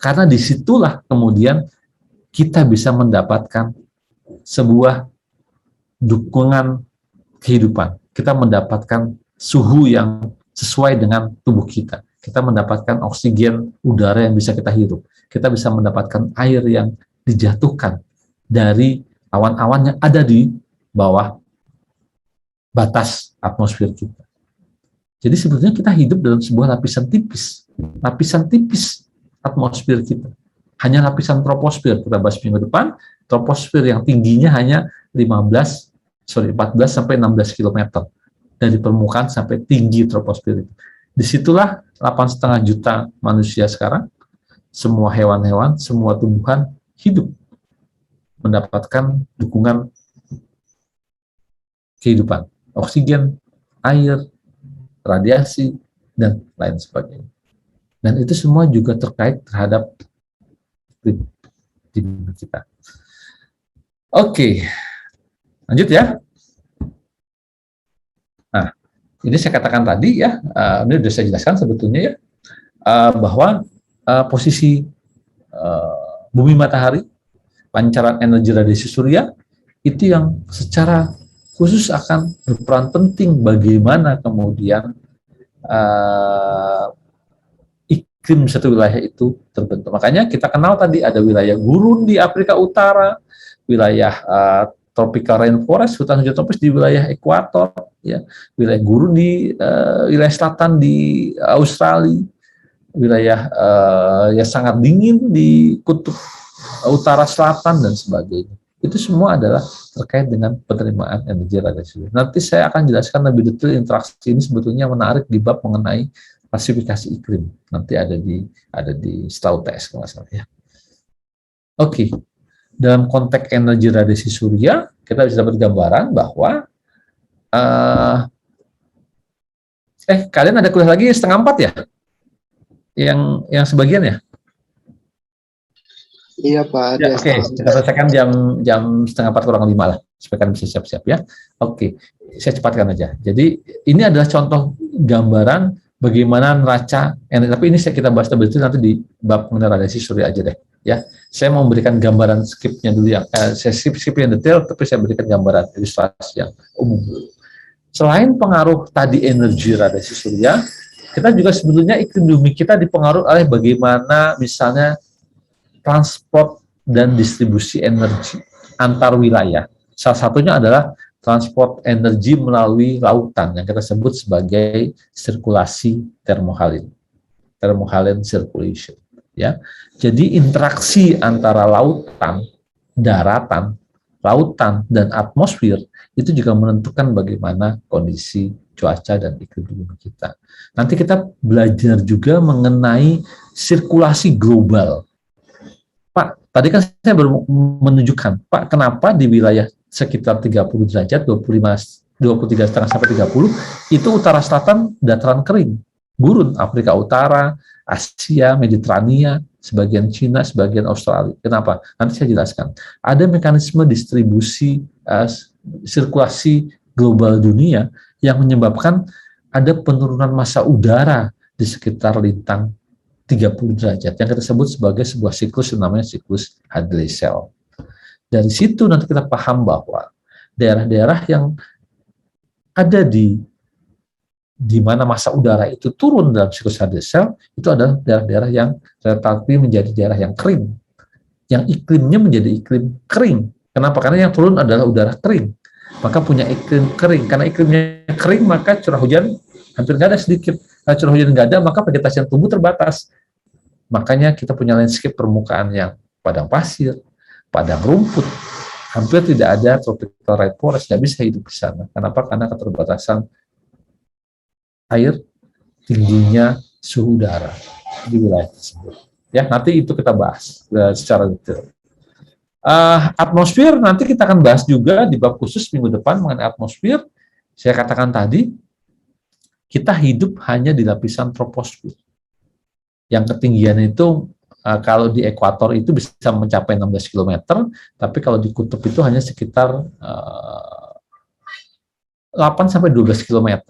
Speaker 1: Karena disitulah kemudian kita bisa mendapatkan sebuah dukungan kehidupan. Kita mendapatkan suhu yang sesuai dengan tubuh kita. Kita mendapatkan oksigen udara yang bisa kita hirup. Kita bisa mendapatkan air yang dijatuhkan dari awan-awan yang ada di bawah batas atmosfer kita. Jadi sebetulnya kita hidup dalam sebuah lapisan tipis atmosfer kita. Hanya lapisan troposfer, kita bahas minggu depan, troposfer yang tingginya hanya 14 sampai 16 km dari permukaan sampai tinggi troposfer itu. Disitulah 8,5 juta manusia sekarang, semua hewan-hewan, semua tumbuhan hidup mendapatkan dukungan kehidupan, oksigen, air, radiasi, dan lain sebagainya. Dan itu semua juga terkait terhadap hidup kita. Oke. Lanjut ya. Nah, ini saya katakan tadi ya, ini sudah saya jelaskan sebetulnya ya, bahwa posisi bumi matahari, pancaran energi radiasi surya, itu yang secara khusus akan berperan penting bagaimana kemudian iklim satu wilayah itu terbentuk. Makanya kita kenal tadi ada wilayah gurun di Afrika Utara, wilayah tropical rainforest, hutan hujan tropis di wilayah ekuator, ya, wilayah gurun di wilayah selatan di Australia, wilayah yang sangat dingin di kutub utara selatan dan sebagainya. Itu semua adalah terkait dengan penerimaan energi radiasi. Nanti saya akan jelaskan lebih detail interaksi ini sebetulnya menarik di bab mengenai klasifikasi iklim. Nanti ada di STAU TS kalau nggak salah ya. Oke. dalam konteks energi radiasi surya, kita bisa dapat gambaran bahwa kalian ada kuliah lagi 3:30 ya? Yang sebagian ya?
Speaker 2: Iya Pak, ada
Speaker 1: Ya, oke, kita selesaikan jam 3:30 kurang 5 lah, supaya kalian bisa siap-siap ya. Oke, saya cepatkan aja. Jadi ini adalah contoh gambaran bagaimana neraca energi. Tapi ini kita bahas lebih detail nanti di bab mengenai radiasi surya aja deh. Ya, saya mau memberikan gambaran skipnya dulu yang saya skip yang detail, tapi saya berikan gambaran ilustrasi yang umum dulu. Selain pengaruh tadi energi radiasi surya, kita juga sebetulnya iklim bumi kita dipengaruhi oleh bagaimana misalnya transport dan distribusi energi antar wilayah. Salah satunya adalah transport energi melalui lautan yang kita sebut sebagai sirkulasi termohaline circulation. Ya, jadi interaksi antara lautan, daratan, lautan dan atmosfer itu juga menentukan bagaimana kondisi cuaca dan iklim bumi kita. Nanti kita belajar juga mengenai sirkulasi global. Pak, tadi kan saya baru menunjukkan, Pak, kenapa di wilayah sekitar 30 derajat, 23,5 sampai 30, itu utara selatan dataran kering, gurun, Afrika Utara, Asia, Mediterania, sebagian Cina, sebagian Australia. Kenapa? Nanti saya jelaskan. Ada mekanisme distribusi sirkulasi global dunia yang menyebabkan ada penurunan massa udara di sekitar lintang 30 derajat yang kita sebut sebagai sebuah siklus yang namanya siklus Hadley-Cell. Dari situ nanti kita paham bahwa daerah-daerah yang ada di mana massa udara itu turun dalam siklus Hadley-Cell itu adalah daerah-daerah yang relatif menjadi daerah yang kering, yang iklimnya menjadi iklim kering. Kenapa? Karena yang turun adalah udara kering, maka punya iklim kering. Karena iklimnya kering, maka curah hujan hampir nggak ada sedikit. Kalau curah hujan nggak ada, maka vegetasi yang tumbuh terbatas. Makanya kita punya landscape permukaan yang padang pasir, padang rumput, hampir tidak ada tropical rainforest, nggak bisa hidup di sana. Kenapa? Karena keterbatasan air, tingginya suhu udara di wilayah tersebut. Ya, nanti itu kita bahas secara detail. Atmosfer nanti kita akan bahas juga di bab khusus minggu depan mengenai atmosfer. Saya katakan tadi, kita hidup hanya di lapisan troposfer. Yang ketinggian itu kalau di ekuator itu bisa mencapai 16 km, tapi kalau di kutub itu hanya sekitar 8-12 km.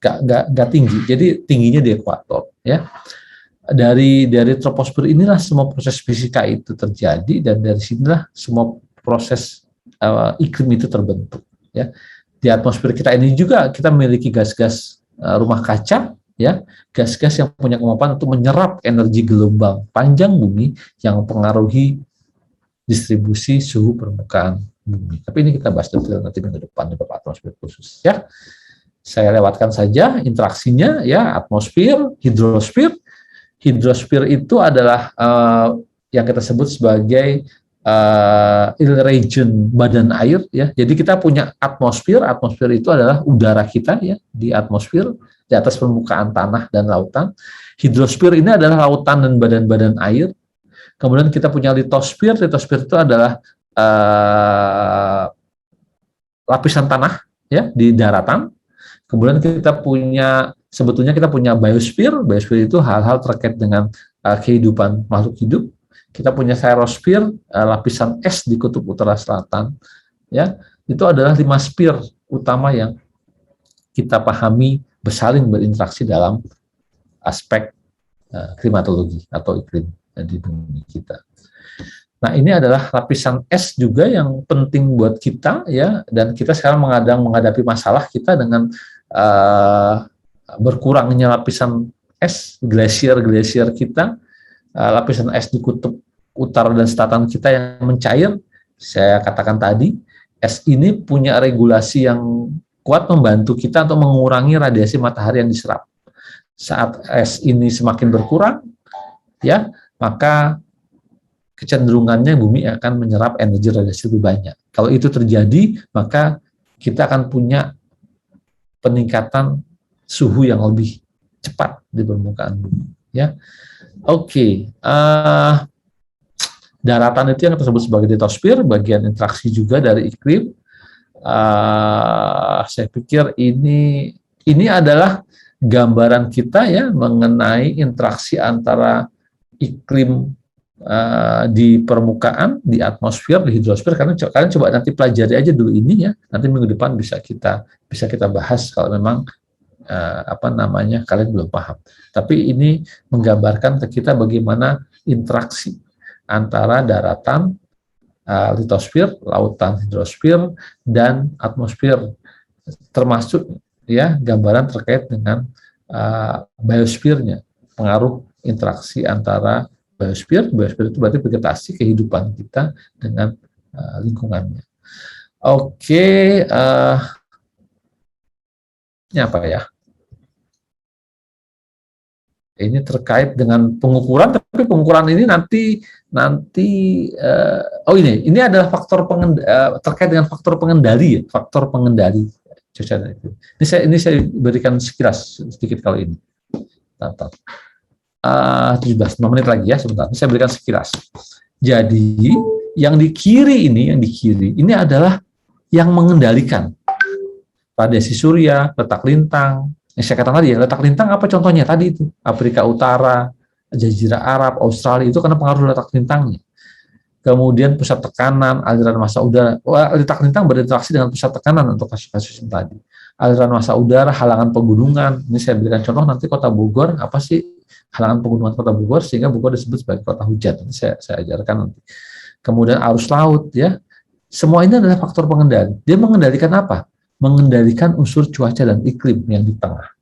Speaker 1: Gak tinggi, jadi tingginya di ekuator. Ya. Dari troposfer inilah semua proses fisika itu terjadi, dan dari sinilah semua proses iklim itu terbentuk. Ya. Di atmosfer kita ini juga kita memiliki gas-gas rumah kaca, ya, gas-gas yang punya kemampuan untuk menyerap energi gelombang panjang bumi yang mempengaruhi distribusi suhu permukaan bumi. Tapi ini kita bahas detail nanti minggu depan di bab atmosfer khusus. Ya, saya lewatkan saja interaksinya. Ya, atmosfer, hidrosfer. Hidrosfer itu adalah yang kita sebut sebagai region badan air, ya. Jadi kita punya atmosfer. Atmosfer itu adalah udara kita, ya, di atmosfer, di atas permukaan tanah dan lautan. Hidrosfer ini adalah lautan dan badan-badan air. Kemudian kita punya litosfer. Litosfer itu adalah lapisan tanah, ya, di daratan. Kemudian sebetulnya kita punya biosfer. Biosfer itu hal-hal terkait dengan kehidupan makhluk hidup. Kita punya xerosphere, lapisan es di kutub utara selatan. Ya, itu adalah 5 sphere utama yang kita pahami bersaling berinteraksi dalam aspek klimatologi atau iklim di bumi kita. Nah, ini adalah lapisan es juga yang penting buat kita, ya, dan kita sekarang menghadapi masalah kita dengan berkurangnya lapisan es, glasier kita, lapisan es di kutub utara dan selatan kita yang mencair. Saya katakan tadi, es ini punya regulasi yang kuat membantu kita untuk mengurangi radiasi matahari yang diserap. Saat es ini semakin berkurang, ya, maka kecenderungannya bumi akan menyerap energi radiasi lebih banyak. Kalau itu terjadi, maka kita akan punya peningkatan suhu yang lebih cepat di permukaan bumi. Ya, oke. Daratan itu yang tersebut sebagai litosfer, bagian interaksi juga dari iklim. Saya pikir ini adalah gambaran kita ya mengenai interaksi antara iklim di permukaan, di atmosfer, di hidrosfer. Karena kalian coba nanti pelajari aja dulu ini ya. Nanti minggu depan bisa kita bahas kalau memang kalian belum paham. Tapi ini menggambarkan ke kita bagaimana interaksi antara daratan, litosfer, lautan hidrosfer, dan atmosfer, termasuk ya gambaran terkait dengan biosfernya, pengaruh interaksi antara biosfer itu berarti vegetasi kehidupan kita dengan lingkungannya. Oke, ini apa ya? Ini terkait dengan pengukuran, tapi pengukuran ini nanti ini adalah faktor terkait dengan faktor pengendali ya, faktor pengendali cuaca itu. Ini saya berikan sekilas sedikit kali ini. 17 menit lagi ya sebentar. Ini saya berikan sekilas. Jadi yang di kiri ini adalah yang mengendalikan radiasi surya, letak lintang. Yang saya katakan tadi ya, letak lintang apa contohnya tadi itu? Afrika Utara, Jazirah Arab, Australia itu karena pengaruh letak lintangnya. Kemudian pusat tekanan, aliran massa udara. Letak lintang berinteraksi dengan pusat tekanan untuk kasus-kasus yang tadi. Aliran massa udara, halangan pegunungan. Ini saya berikan contoh nanti Kota Bogor, apa sih halangan pegunungan Kota Bogor sehingga Bogor disebut sebagai kota hujan. Nanti saya ajarkan nanti. Kemudian arus laut ya. Semua ini adalah faktor pengendali. Dia mengendalikan apa? Mengendalikan unsur cuaca dan iklim yang di tengah.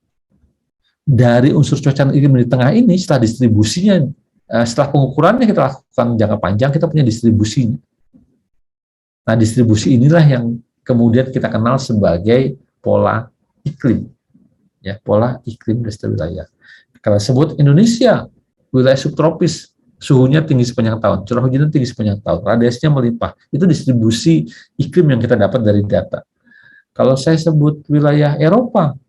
Speaker 1: Dari unsur cuaca dan iklim di tengah ini, setelah distribusinya, setelah pengukurannya kita lakukan jangka panjang, kita punya distribusinya. Nah, distribusi inilah yang kemudian kita kenal sebagai pola iklim. Ya, pola iklim di setiap wilayah. Kalau sebut Indonesia, wilayah subtropis, suhunya tinggi sepanjang tahun, curah hujannya tinggi sepanjang tahun, radiasinya melimpah. Itu distribusi iklim yang kita dapat dari data. Kalau saya sebut wilayah Eropa,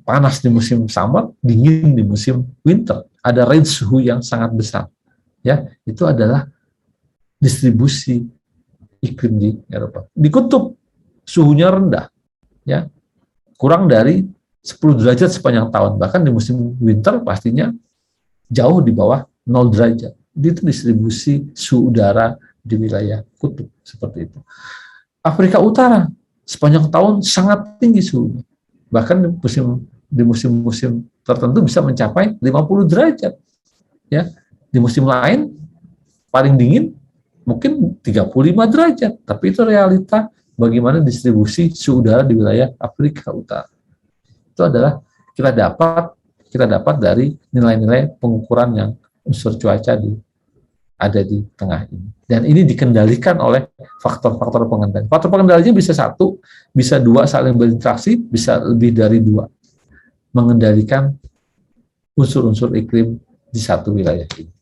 Speaker 1: panas di musim summer, dingin di musim winter, ada range suhu yang sangat besar. Ya, itu adalah distribusi iklim di Eropa. Di kutub suhunya rendah, ya, kurang dari 10 derajat sepanjang tahun. Bahkan di musim winter pastinya jauh di bawah 0 derajat. Itu distribusi suhu udara di wilayah kutub seperti itu. Afrika Utara sepanjang tahun sangat tinggi suhunya. Bahkan di musim-musim tertentu bisa mencapai 50 derajat. Ya, di musim lain paling dingin mungkin 35 derajat. Tapi itu realita bagaimana distribusi suhu udara di wilayah Afrika Utara. Itu adalah kita dapat dari nilai-nilai pengukuran yang unsur cuaca ada di tengah ini. Dan ini dikendalikan oleh faktor-faktor pengendali. Faktor pengendalinya bisa 1, bisa 2 saling berinteraksi, bisa lebih dari 2. Mengendalikan unsur-unsur iklim di satu wilayah ini.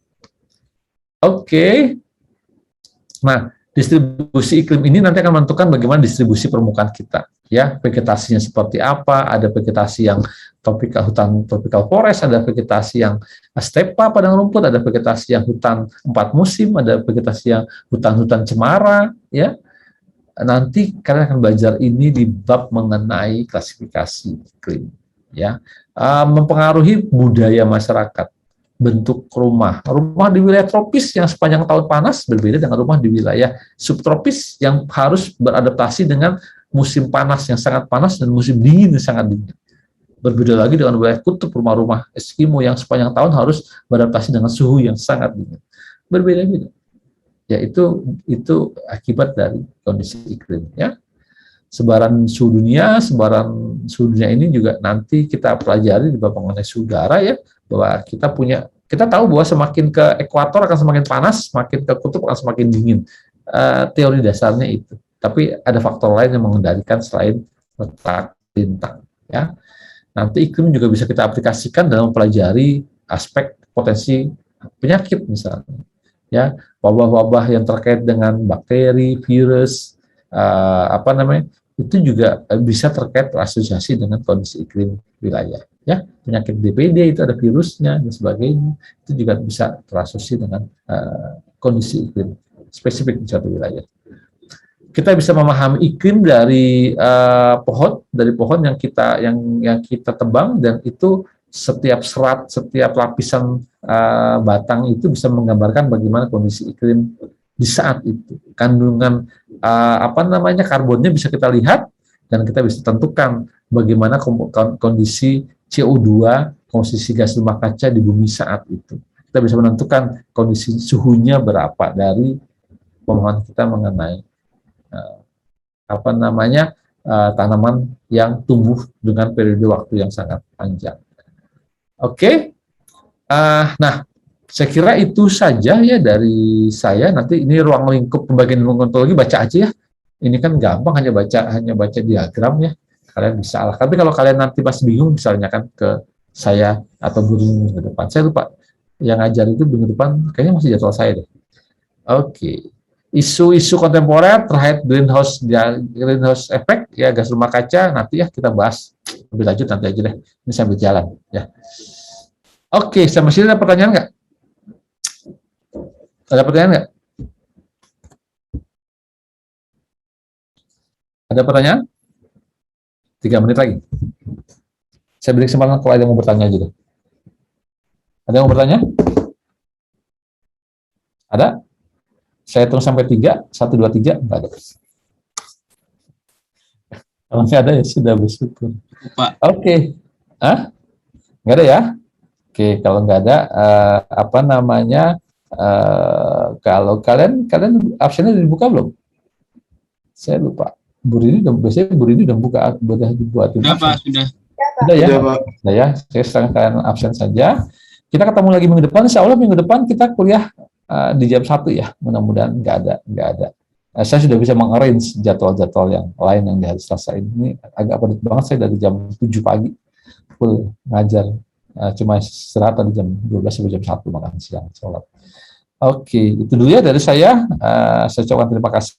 Speaker 1: Oke. Nah, distribusi iklim ini nanti akan menentukan bagaimana distribusi permukaan kita. Ya, vegetasinya seperti apa, ada vegetasi yang hutan tropical forest, ada vegetasi yang stepa padang rumput, ada vegetasi yang hutan 4 musim, ada vegetasi yang hutan-hutan cemara, ya. Nanti kalian akan belajar ini di bab mengenai klasifikasi iklim, ya. Mempengaruhi budaya masyarakat, bentuk rumah di wilayah tropis yang sepanjang tahun panas berbeda dengan rumah di wilayah subtropis yang harus beradaptasi dengan musim panas yang sangat panas dan musim dingin yang sangat dingin. Berbeda lagi dengan wilayah kutub, rumah-rumah Eskimo yang sepanjang tahun harus beradaptasi dengan suhu yang sangat dingin. Berbeda-beda. Ya, itu akibat dari kondisi iklim, ya. Sebaran suhu dunia ini juga nanti kita pelajari di bab mengenai suhu udara, ya, bahwa kita tahu bahwa semakin ke ekuator akan semakin panas, semakin ke kutub akan semakin dingin. Teori dasarnya itu. Tapi ada faktor lain yang mengendalikan selain letak lintang, ya. Nanti iklim juga bisa kita aplikasikan dalam mempelajari aspek potensi penyakit misalnya, ya, wabah-wabah yang terkait dengan bakteri, virus, itu juga bisa terkait asosiasi dengan kondisi iklim wilayah, ya. Penyakit DPD itu ada virusnya dan sebagainya, itu juga bisa terasosiasi dengan kondisi iklim spesifik di suatu wilayah. Kita bisa memahami iklim dari pohon yang kita tebang, dan itu setiap serat, setiap lapisan batang itu bisa menggambarkan bagaimana kondisi iklim di saat itu. Kandungan karbonnya bisa kita lihat, dan kita bisa tentukan bagaimana kondisi CO2, kondisi gas rumah kaca di bumi saat itu. Kita bisa menentukan kondisi suhunya berapa dari pemahaman kita mengenai tanaman yang tumbuh dengan periode waktu yang sangat panjang. Oke. Nah, saya kira itu saja ya dari saya. Nanti ini ruang lingkup pembagian ilmu ontologi, baca aja ya. Ini kan gampang, hanya baca diagram ya. Kalian bisa lah. Tapi kalau kalian nanti masih bingung, misalnya kan ke saya atau guru minggu depan. Saya lupa yang ngajar itu minggu depan, kayaknya masih jadwal saya deh. Oke. Isu-isu kontemporer terkait greenhouse effect ya, gas rumah kaca, nanti ya kita bahas lebih lanjut nanti aja deh. Ini sambil jalan ya. Oke, sampai sini ada pertanyaan nggak? Ada pertanyaan nggak? Ada pertanyaan? 3 menit lagi. Saya beri kesempatan kalau ada yang mau bertanya aja deh. Ada yang mau bertanya? Ada? Saya hitung sampai 3, 1, 2, 3, enggak ada. Kalau nggak ada ya sudah bersyukur.
Speaker 6: Pak.
Speaker 1: Oke. Nggak ada ya? Oke, kalau nggak ada, kalau kalian absennya dibuka belum? Saya lupa. Biasanya Bu Rini udah dibuatin.
Speaker 6: Sudah Pak, sudah.
Speaker 1: Sudah ya? Sudah ya, saya sekarang kalian absen saja. Kita ketemu lagi minggu depan, insya Allah minggu depan kita kuliah di jam 1 ya, mudah-mudahan nggak ada. Saya sudah bisa mengarrange jadwal-jadwal yang lain yang di hari Selasa ini. Agak padat banget, saya dari jam 7 pagi full ngajar, cuma istirahat di jam 12 sampai jam 1 makan siang sholat. Oke, itu dulu ya dari saya. Saya ucapkan terima kasih.